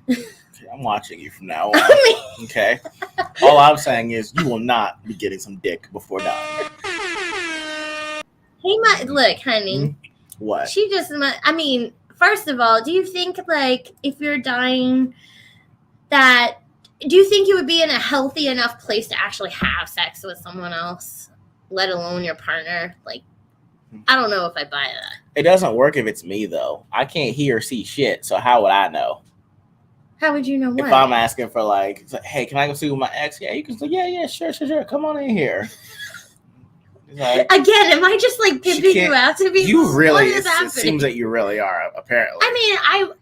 it. I'm watching you from now on. Okay? All I'm saying is you will not be getting some dick before dying. He might, look, honey. What? She just, I mean, first of all, do you think, like, if you're dying that Do you think you would be in a healthy enough place to actually have sex with someone else, let alone your partner? Like, I don't know if I buy that. It doesn't work if it's me, though. I can't hear or see shit, so how would I know? How would you know what? If I'm asking for, like, hey, can I go see with my ex? Yeah, you can say, yeah, sure. Come on in here. Like, again, am I just like pimping you out to be? You really, it seems that you really are, apparently. I mean,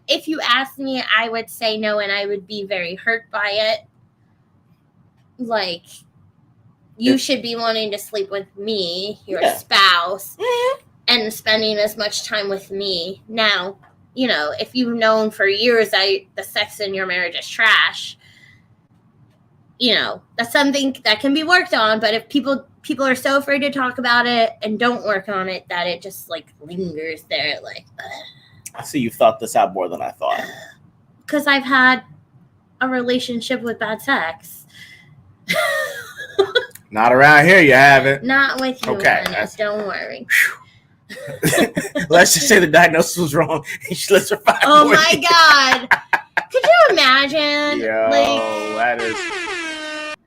if you asked me, I would say no, and I would be very hurt by it. Like, you should be wanting to sleep with me, your spouse, and spending as much time with me. Now, you know, if you've known for years the sex in your marriage is trash, you know, that's something that can be worked on. But if people are so afraid to talk about it and don't work on it, that it just like lingers there. Like, I see you've thought this out more than I thought. Because I've had a relationship with bad sex. Not around here, you haven't. Not with you, okay. Don't worry. Let's just say the diagnosis was wrong. She lives for 5 Oh more my years. God. Could you imagine? That is...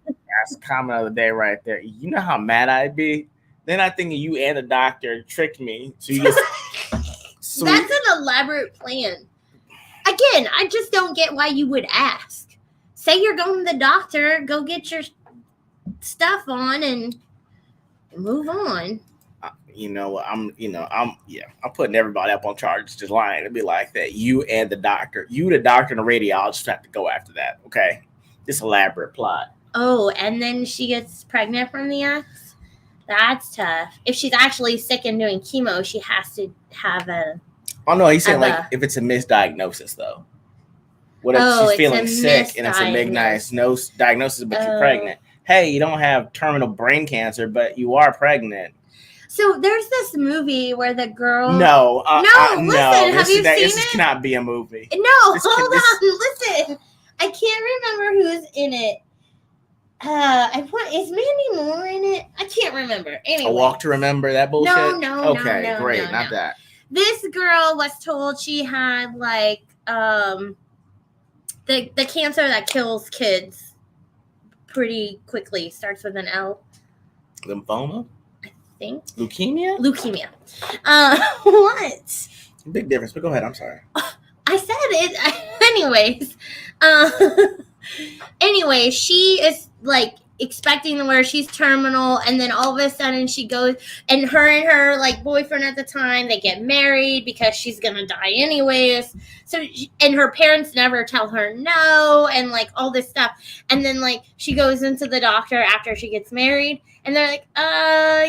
That's comment of the day right there. You know how mad I'd be? Then I think you and the doctor tricked me. So you just That's an elaborate plan. Again, I just don't get why you would ask. Say you're going to the doctor, go get your stuff on and move on. I'm putting everybody up on charges, just lying. It'd be like that. You and the doctor, the doctor, and the radiologist have to go after that. Okay, this elaborate plot. Oh, and then she gets pregnant from the ex? That's tough. If she's actually sick and doing chemo, she has to have a... Oh, no, he's saying, like, if it's a misdiagnosis, though. What if she's feeling sick and it's a misdiagnosis, but you're pregnant? Hey, you don't have terminal brain cancer, but you are pregnant. So there's this movie where the girl... No. Listen, have you seen it? This cannot be a movie. No, hold on, listen. I can't remember who's in it. Is Mandy Moore in it? I can't remember. Anyway. A Walk to Remember, that bullshit? No. Okay, great. Not that. This girl was told she had like the cancer that kills kids pretty quickly. Starts with an L. Lymphoma? I think. Leukemia? What? Big difference, but go ahead. I'm sorry. I said it. Anyways. Anyway, she is like expecting where she's terminal, and then all of a sudden she goes, and her like boyfriend at the time, they get married because she's gonna die anyways. So and her parents never tell her no, and like all this stuff. And then like she goes into the doctor after she gets married, and they're like,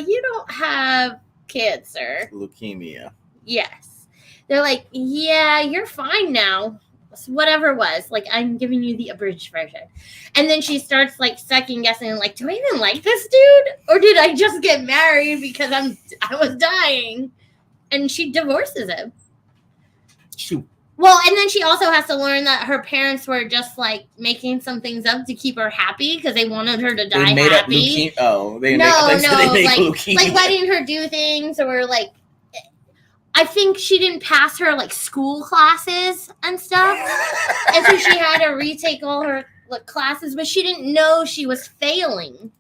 you don't have cancer. Leukemia. Yes. They're like, yeah, you're fine now. Whatever it was, like, I'm giving you the abridged version. And then she starts like second guessing, like, do I even like this dude, or did I just get married because I was dying? And she divorces him. Well, and then she also has to learn that her parents were just like making some things up to keep her happy because they wanted her to die happy. Like letting her do things, or like, I think she didn't pass her like school classes and stuff, and so she had to retake all her classes, but she didn't know she was failing.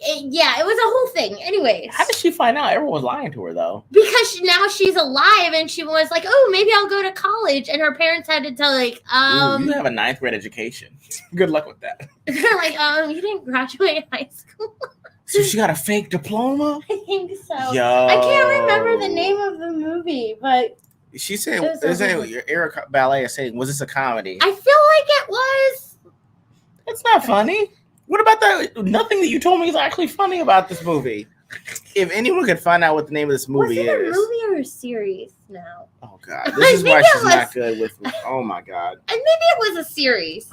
It was a whole thing. Anyways, how did she find out? Everyone was lying to her though. Because now she's alive, and she was like, "Oh, maybe I'll go to college," and her parents had to tell like, Ooh, you have a 9th grade education. Good luck with that. They're like, you didn't graduate high school." So she got a fake diploma? I think so. Yo. I can't remember the name of the movie, but she said, Eric Ballet is saying, was this a comedy? I feel like it was. It's not funny. What about that? Nothing that you told me is actually funny about this movie. If anyone could find out what the name of this movie is. Was it a movie or a series now? Oh, God. This is why she's not good with me. Oh, my God. And maybe it was a series.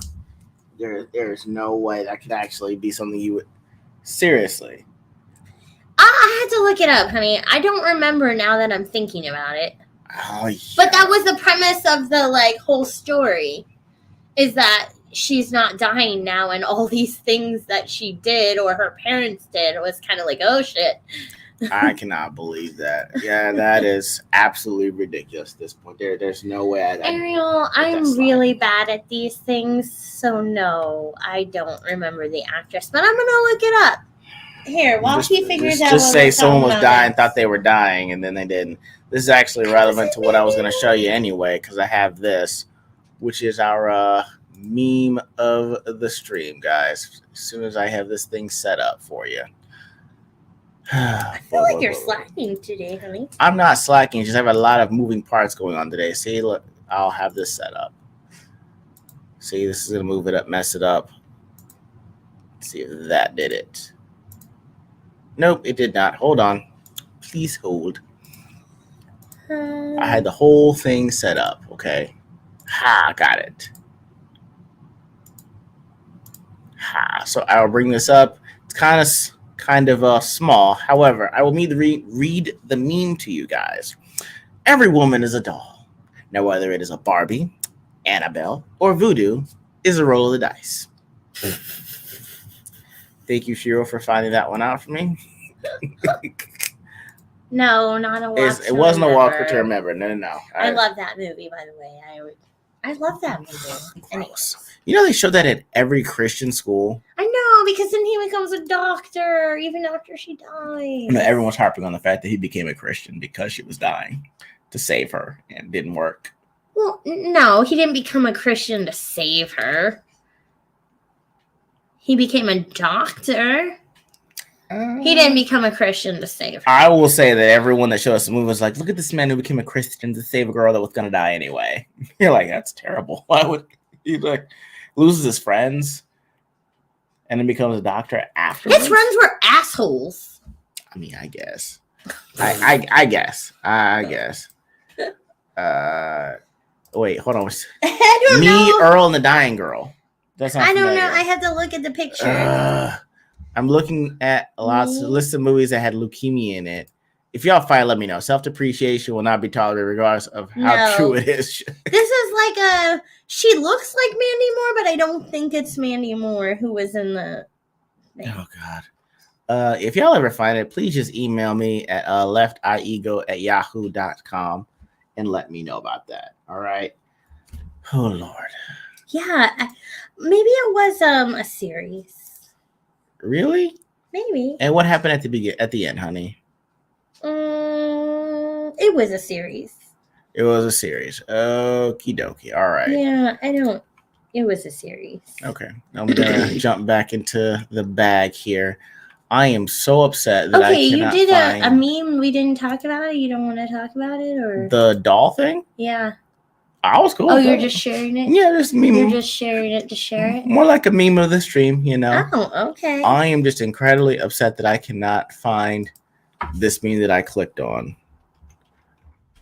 There is no way that could actually be something you would. Seriously. I had to look it up, honey. I don't remember now that I'm thinking about it. Oh, yeah. But that was the premise of the like whole story, is that she's not dying now, and all these things that she did or her parents did was kind of like, oh shit. I cannot believe that. Yeah, that is absolutely ridiculous at this point. There's no way Ariel, I'm really bad at these things, so no, I don't remember the actress, but I'm gonna look it up. Here, while he figures out. Just say someone was dying, thought they were dying, and then they didn't. This is actually relevant to what I was going to show you anyway, because I have this, which is our meme of the stream, guys. As soon as I have this thing set up for you. I feel like you're slacking today, honey. I'm not slacking. Just have a lot of moving parts going on today. See, look, I'll have this set up. See, this is going to move it up, mess it up. Let's see if that did it. Nope, it did not. Hold on. Please hold. I had the whole thing set up. Okay. Ha, got it. Ha. So I'll bring this up. It's kind of small. However, I will read the meme to you guys. Every woman is a doll. Now, whether it is a Barbie, Annabelle, or Voodoo, is a roll of the dice. Thank you, Shiro, for finding that one out for me. No, not a walk. It wasn't a Walker to remember. No. I love that movie, by the way. I love that movie. Anyways. You know they showed that at every Christian school. I know, because then he becomes a doctor even after she dies. No, everyone's harping on the fact that he became a Christian because she was dying to save her, and it didn't work. Well, no, he didn't become a Christian to save her. He became a doctor. He didn't become a Christian to save her. I will say that everyone that showed us the movie was like, look at this man who became a Christian to save a girl that was going to die anyway. You're like, that's terrible. Why would he loses his friends and then becomes a doctor after? His friends were assholes. I mean, I guess. I guess. Wait, hold on. I don't know. Earl, and the Dying Girl. That's not I don't familiar. know. I had to look at the picture. I'm looking at a list of movies that had leukemia in it. If y'all find, let me know. Self-depreciation will not be tolerated regardless of how true it is. This is like she looks like Mandy Moore, but I don't think it's Mandy Moore who was in the thing. Oh, God. If y'all ever find it, please just email me at leftiego@yahoo.com and let me know about that. All right? Oh, Lord. Yeah. Maybe it was a series. Really? Maybe. And what happened at the end, honey? It was a series. It was a series. Okie dokie. All right. Yeah, it was a series. Okay. I'm going to jump back into the bag here. I am so upset that I cannot you did find a meme we didn't talk about it? You don't want to talk about it? Or the doll thing? Yeah. I was cool. Oh, you're just sharing it? Yeah, just meme. You're just sharing it to share it? More like a meme of the stream, you know. Oh, okay. I am just incredibly upset that I cannot find this meme that I clicked on.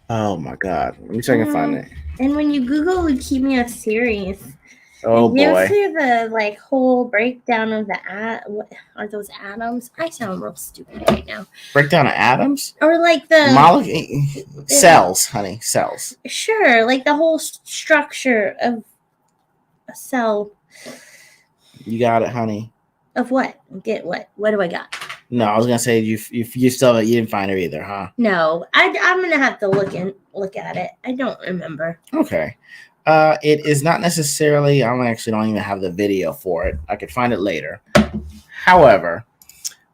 Oh my God. Let me see if I can find it. And when you Google leukemia series, oh boy, you see the whole breakdown of what are those atoms? I sound real stupid right now. Breakdown of atoms? Or like the cells, honey, cells. Sure, like the whole structure of a cell. You got it, honey. Of what? Get what? What do I got? No, I was gonna say you still you didn't find her either, huh? No, I'm gonna have to look at it. I don't remember. Okay. It is not necessarily. I don't even have the video for it. I could find it later. However,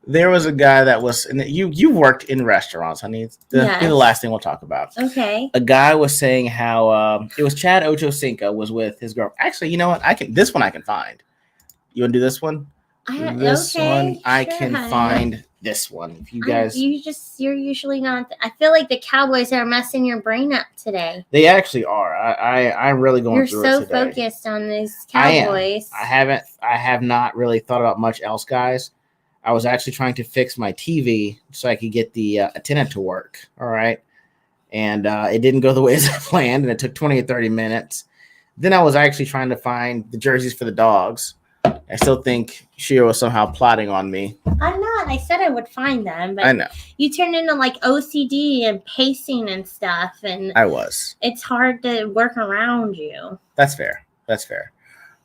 there was a guy that was, and you worked in restaurants, honey. It's the last thing we'll talk about. Okay. A guy was saying how it was Chad Ochocinco was with his girl. Actually, you know what? This one I can find. You want to do this one? I can find this one. If you guys, you're usually not. I feel like the Cowboys are messing your brain up today. They actually are. I'm really going through it today. You're so focused on these Cowboys. I have not really thought about much else, guys. I was actually trying to fix my TV so I could get the antenna to work. All right. And it didn't go the way as I planned, and it took 20 or 30 minutes. Then I was actually trying to find the jerseys for the dogs. I still think Shiro was somehow plotting on me. I'm not. I said I would find them, but I know. You turned into like OCD and pacing and stuff, and I was. It's hard to work around you. That's fair.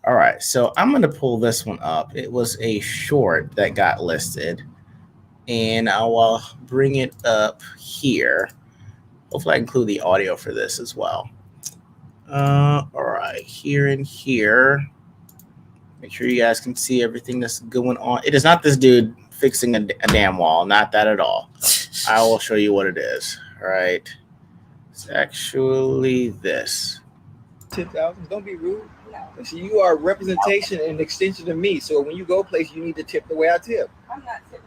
All right, so I'm going to pull this one up. It was a short that got listed. and I'll bring it up here. Hopefully I include the audio for this as well. All right, here and here. Make sure you guys can see everything that's going on. It is not this dude fixing a damn wall. Not that at all. I will show you what it is. All right. It's actually this. 10,000. Don't be rude. No. See, you are representation and extension of me. So when you go place, you need to tip the way I tip. I'm not tipping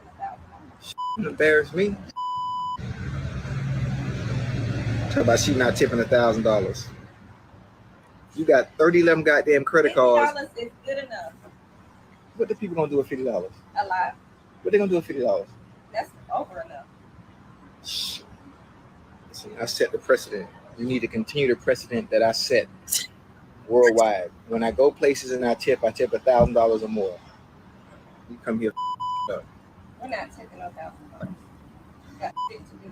1,000. Embarrass me. Talk about she not tipping $1,000. You got 30 of them goddamn credit cards. $50 is good enough. What the people gonna do with $50? A lot. What they gonna do with $50? That's over enough. Listen, I set the precedent. You need to continue the precedent that I set worldwide. When I go places and I tip $1,000 or more. You come here. Up. We're not tipping $1,000. Got shit to do.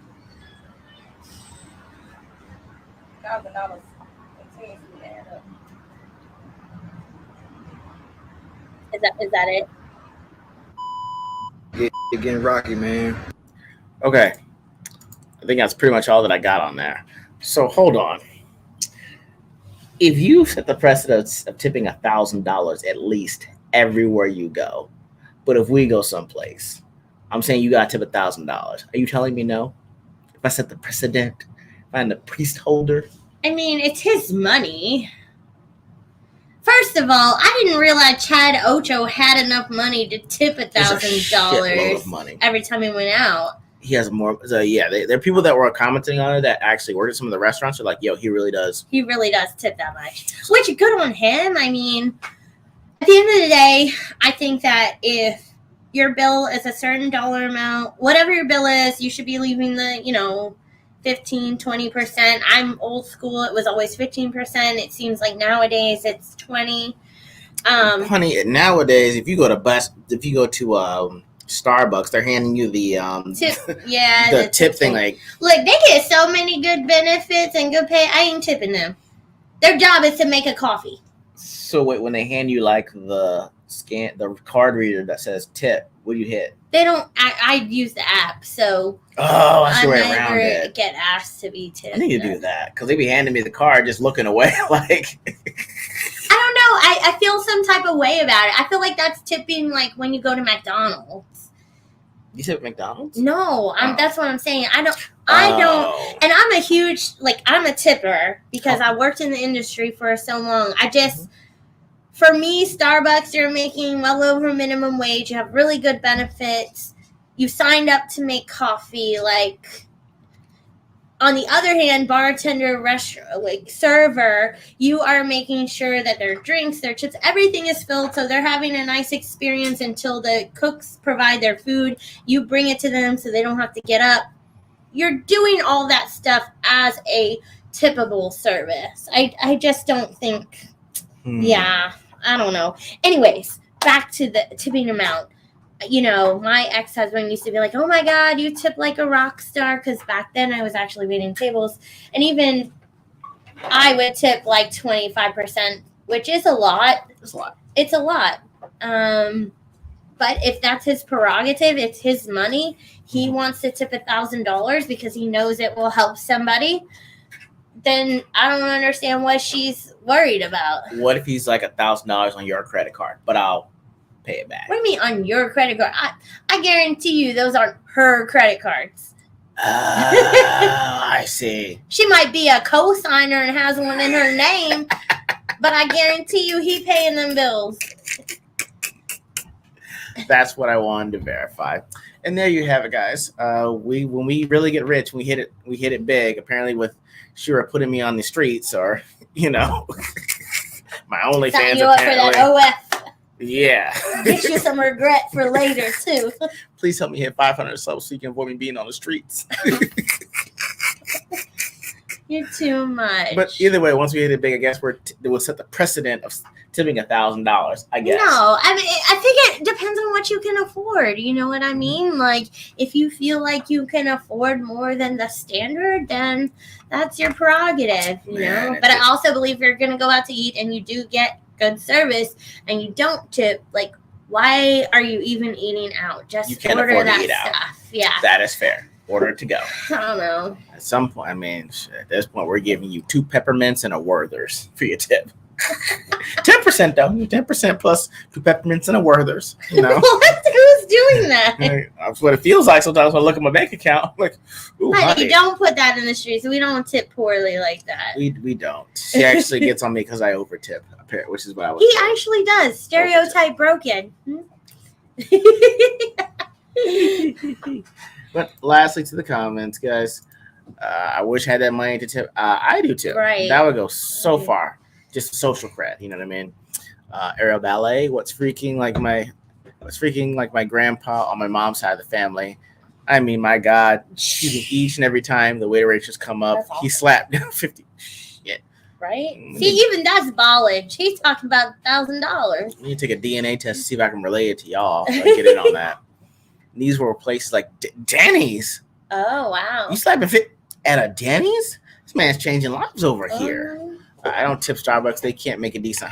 $1,000 continuously add up. Is that it? You're getting rocky, man. Okay. I think that's pretty much all that I got on there. So hold on. If you set the precedent of tipping $1,000 at least everywhere you go, but if we go someplace, I'm saying you gotta tip $1,000. Are you telling me no? If I set the precedent, if I'm the priest holder? I mean, it's his money. First of all, I didn't realize Chad Ocho had enough money to tip $1,000 every time he went out. He has more. So yeah, there are people that were commenting on it that actually work at some of the restaurants. Are like, yo, he really does. He really does tip that much. Which, good on him. I mean, at the end of the day, I think that if your bill is a certain dollar amount, whatever your bill is, you should be leaving the, 15, 20%. I'm old school. It was always 15%. It seems like nowadays it's 20. Honey, nowadays if you go to Starbucks, they're handing you the tip. Yeah, the tip thing. Like, look, they get so many good benefits and good pay. I ain't tipping them. Their job is to make a coffee. So wait, when they hand you like the card reader that says tip, what do you hit? They don't. I use the app, so I never get asked to be tipped. I need to do that because they be handing me the card, just looking away. Like, I don't know. I feel some type of way about it. I feel like that's tipping, like when you go to McDonald's. You tip at McDonald's? No, that's what I'm saying. I don't. And I'm a huge I'm a tipper because I worked in the industry for so long. I just. For me, Starbucks, you're making well over minimum wage. You have really good benefits. You signed up to make coffee. On the other hand, bartender, restaurant, server, you are making sure that their drinks, their chips, everything is filled. So they're having a nice experience until the cooks provide their food. You bring it to them so they don't have to get up. You're doing all that stuff as a tippable service. I just don't think, yeah. I don't know. Anyways, back to the tipping amount. My ex-husband used to be like, oh my God, you tip like a rock star. Because back then I was actually waiting tables. And even I would tip 25%, which is a lot. It's a lot. But if that's his prerogative, it's his money. He wants to tip $1,000 because he knows it will help somebody. Then I don't understand what she's worried about. What if he's like $1,000 on your credit card, but I'll pay it back? What do you mean on your credit card? I guarantee you those aren't her credit cards. I see. She might be a co-signer and has one in her name, but I guarantee you he paying them bills. That's what I wanted to verify. And there you have it, guys. When we really get rich, we hit it big. Apparently with Shura putting me on the streets, or my OnlyFans. Sign you up for that OF. Yeah. Get you some regret for later too. Please help me hit 500 subs so you can avoid me being on the streets. You're too much. But either way, once we hit it big, I guess we'll set the precedent of tipping $1,000. I guess. No, I mean, I think it depends on what you can afford. You know what I mean? Like, if you feel like you can afford more than the standard, then that's your prerogative. You know. But I also believe you're gonna go out to eat and you do get good service and you don't tip. Like, why are you even eating out? Just order that stuff. Yeah. That is fair. Order it to go. I don't know. At some point, I mean, at this point, we're giving you 2 peppermints and a Werther's for your tip. 10% though. 10% plus 2 peppermints and a Werther's. You know, What? Who's doing that? That's what it feels like sometimes when I look at my bank account. I'm like, ooh, Honey, don't put that in the streets. We don't tip poorly like that. We don't. She actually gets on me because I overtip, which is what I was. He actually does. Stereotype broken. But lastly, to the comments, guys. I wish I had that money to tip. I do too. Right. That would go so far. Just social cred. You know what I mean? Aerial ballet. What's freaking like my grandpa on my mom's side of the family. I mean, my God, each and every time the waiter just come up, That's awesome. he slapped down 50. Shit. Right? See, even that's ballage. He's talking about $1,000. I need to take a DNA test to see if I can relate it to y'all. So I get in on that. And these were places like Denny's. Oh, wow. You slapping fit at a Denny's? This man's changing lives over here. I don't tip Starbucks. They can't make a decent.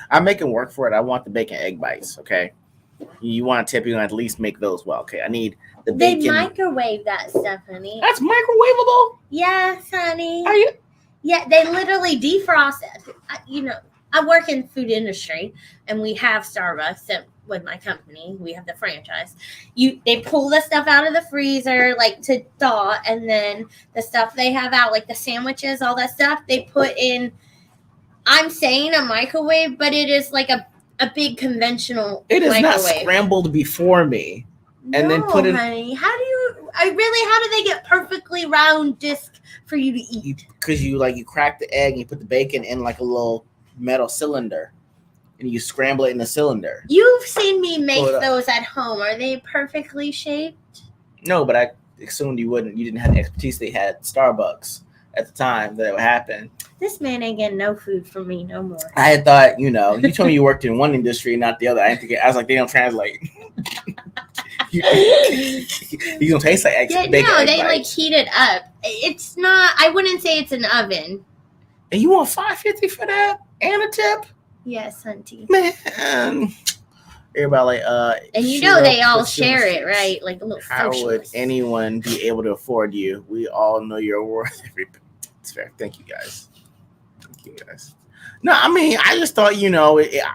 I'm making work for it. I want the bacon egg bites, okay? You want to tip, you want to at least make those well, okay? I need the bacon. They microwave that stuff, honey. That's microwavable? Yes, honey. Are you? Yeah, they literally defrost it. I work in food industry, and we have Starbucks with my company. We have the franchise. They pull the stuff out of the freezer, like to thaw, and then the stuff they have out, like the sandwiches, all that stuff, they put in. I'm saying a microwave, but it is like a big conventional. It is microwave. not scrambled before me, and then put it. Honey, how do they get perfectly round disc for you to eat? Because you crack the egg and you put the bacon in like a little metal cylinder, and you scramble it in the cylinder. You've seen me make those at home. Are they perfectly shaped? No, but I assumed you wouldn't. You didn't have the expertise they had at Starbucks at the time that it would happen. This man ain't getting no food from me no more. I had thought, you told me you worked in one industry and not the other. I was like, they don't translate. You don't taste like eggs. Yeah, no, they like heat it up. It's not. I wouldn't say it's an oven. And you want $5.50 for that and a tip? Yes, hunty. Man, everybody like and they all share it, right? Like a little. How would anyone be able to afford you? We all know your worth. It's fair. Thank you guys. No, I mean, I just thought,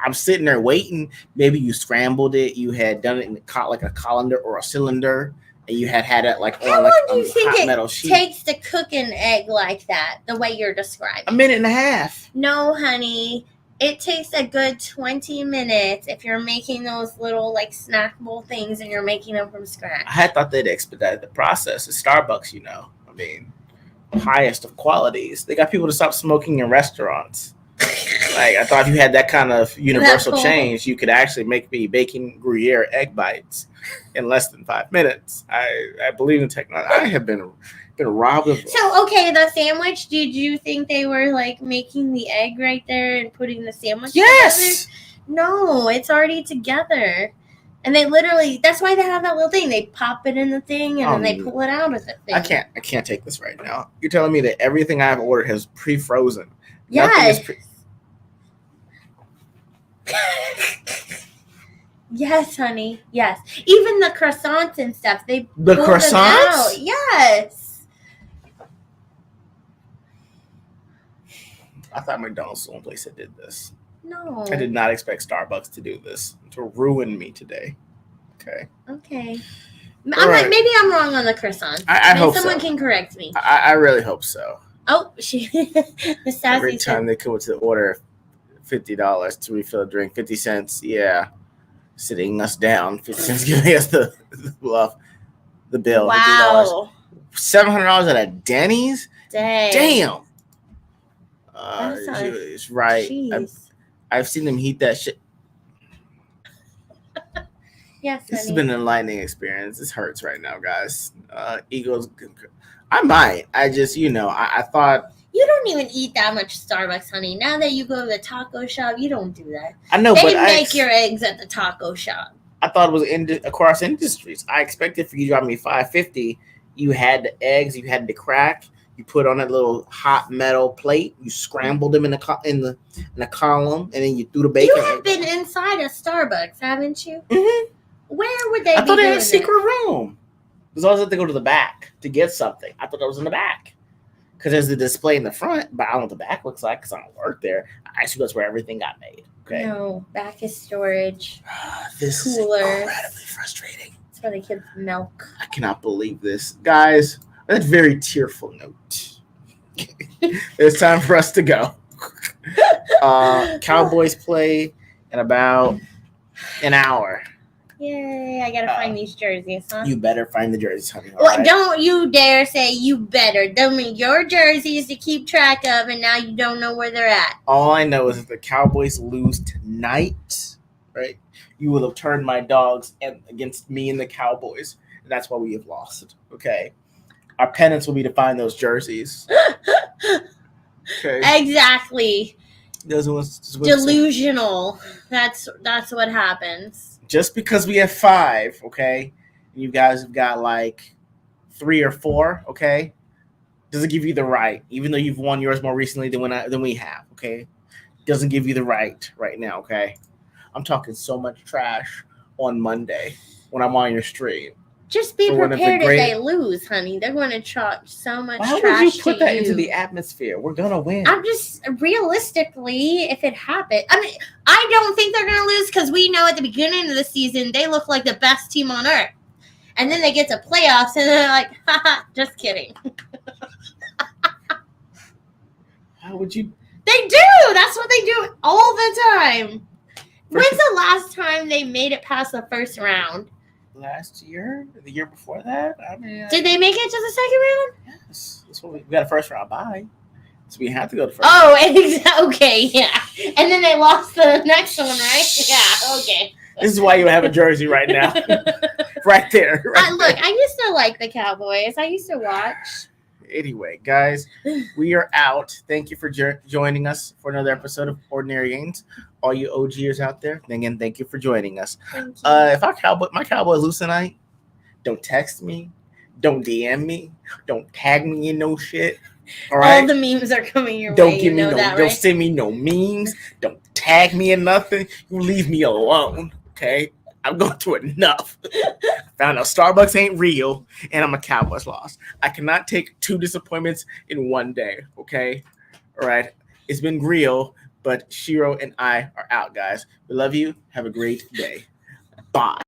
I'm sitting there waiting. Maybe you scrambled it. You had done it in like a colander or a cylinder, and you had it like on like a hot metal sheet. How long do you think it takes to cook an egg like that, the way you're describing? A minute and a half. No, honey. It takes a good 20 minutes if you're making those little like snackable things and you're making them from scratch. I had thought they'd expedite the process. It's Starbucks, I mean, highest of qualities. They got people to stop smoking in restaurants. Like, I thought if you had that kind of universal change, you could actually make me bacon Gruyere egg bites in less than 5 minutes. I believe in technology. I have been robbed of. So, okay, the sandwich, did you think they were like making the egg right there and putting the sandwich together? No, it's already together. And they literally, that's why they have that little thing. They pop it in the thing and then they pull it out of the thing. I can't take this right now. You're telling me that everything I've ordered has pre-frozen. Yes. Yes, honey. Yes. Even the croissants and stuff. The croissants? Yes. I thought McDonald's was the only place that did this. No. I did not expect Starbucks to do this, to ruin me today. Okay. Okay. Maybe I'm wrong on the croissants. I hope someone can correct me. I really hope so. Oh, every time they come with the order, $50 to refill a drink, 50 cents. Yeah, sitting us down, 50 cents giving us the bill. Wow. $700 at a Denny's. Damn. It's right. I've seen them heat that shit. Yes, this has been an enlightening experience. This hurts right now, guys. E.G.O's. I might. I just, I thought. You don't even eat that much Starbucks, honey. Now that you go to the taco shop, you don't do that. I know, they make your eggs at the taco shop. I thought it was across industries. I expected for you to drop me $5.50. You had the eggs, you had the crack, You put on a little hot metal plate. You scrambled them in a column, and then you threw the bacon. You have been inside a Starbucks, haven't you? Mm-hmm. Where would they I be thought they doing had a secret room. Because I always have to go to the back to get something. I thought that was in the back. Because there's the display in the front, but I don't know what the back looks like because I don't work there. I assume that's where everything got made. Okay. No, back is storage. This Cooler. is incredibly frustrating. That's where the kids milk. I cannot believe this. Guys, on that very tearful note, it's time for us to go. Cowboys play in about an hour. Yay, I gotta find these jerseys, huh? You better find the jerseys, honey. Well, don't you dare say you better. They'll mean your jerseys to keep track of, and now you don't know where they're at. All I know is if the Cowboys lose tonight, right, you will have turned my dogs against me and the Cowboys, and that's why we have lost. Okay? Our penance will be to find those jerseys. Okay? Exactly. Delusional. That's what happens. Just because we have 5, okay, and you guys have got like 3 or 4, okay, doesn't give you the right, even though you've won yours more recently than we have, okay, doesn't give you the right now, okay. I'm talking so much trash on Monday when I'm on your stream. Just be prepared if they lose, honey. They're going to talk so much trash to you. Why would you put that into the atmosphere? We're going to win. I'm just, realistically, if it happened, I mean, I don't think they're going to lose because we know at the beginning of the season, they look like the best team on earth. And then they get to playoffs and they're like, haha, just kidding. How would you? They do. That's what they do all the time. When's the last time they made it past the first round? Last year, the year before that. I mean, did they make it to the second round? Yes, that's what we got a first round bye, so we have to go to first. Oh, okay, yeah. And then they lost the next one, right? Yeah, okay. This is why you have a jersey right now, right there. Look, I used to like the Cowboys. I used to watch. Anyway, guys, we are out. Thank you for joining us for another episode of Ordinary Games. All you OGers out there, again, thank you for joining us. If my Cowboys lose tonight, don't text me, don't DM me, don't tag me in no shit. All right? All the memes are coming your don't way. Give me don't send me no memes. Don't tag me in nothing. You leave me alone, okay? I'm going through enough. Found out Starbucks ain't real, and I'm a Cowboys loss. I cannot take 2 disappointments in one day, okay? All right. It's been real, but Shiro and I are out, guys. We love you. Have a great day. Bye.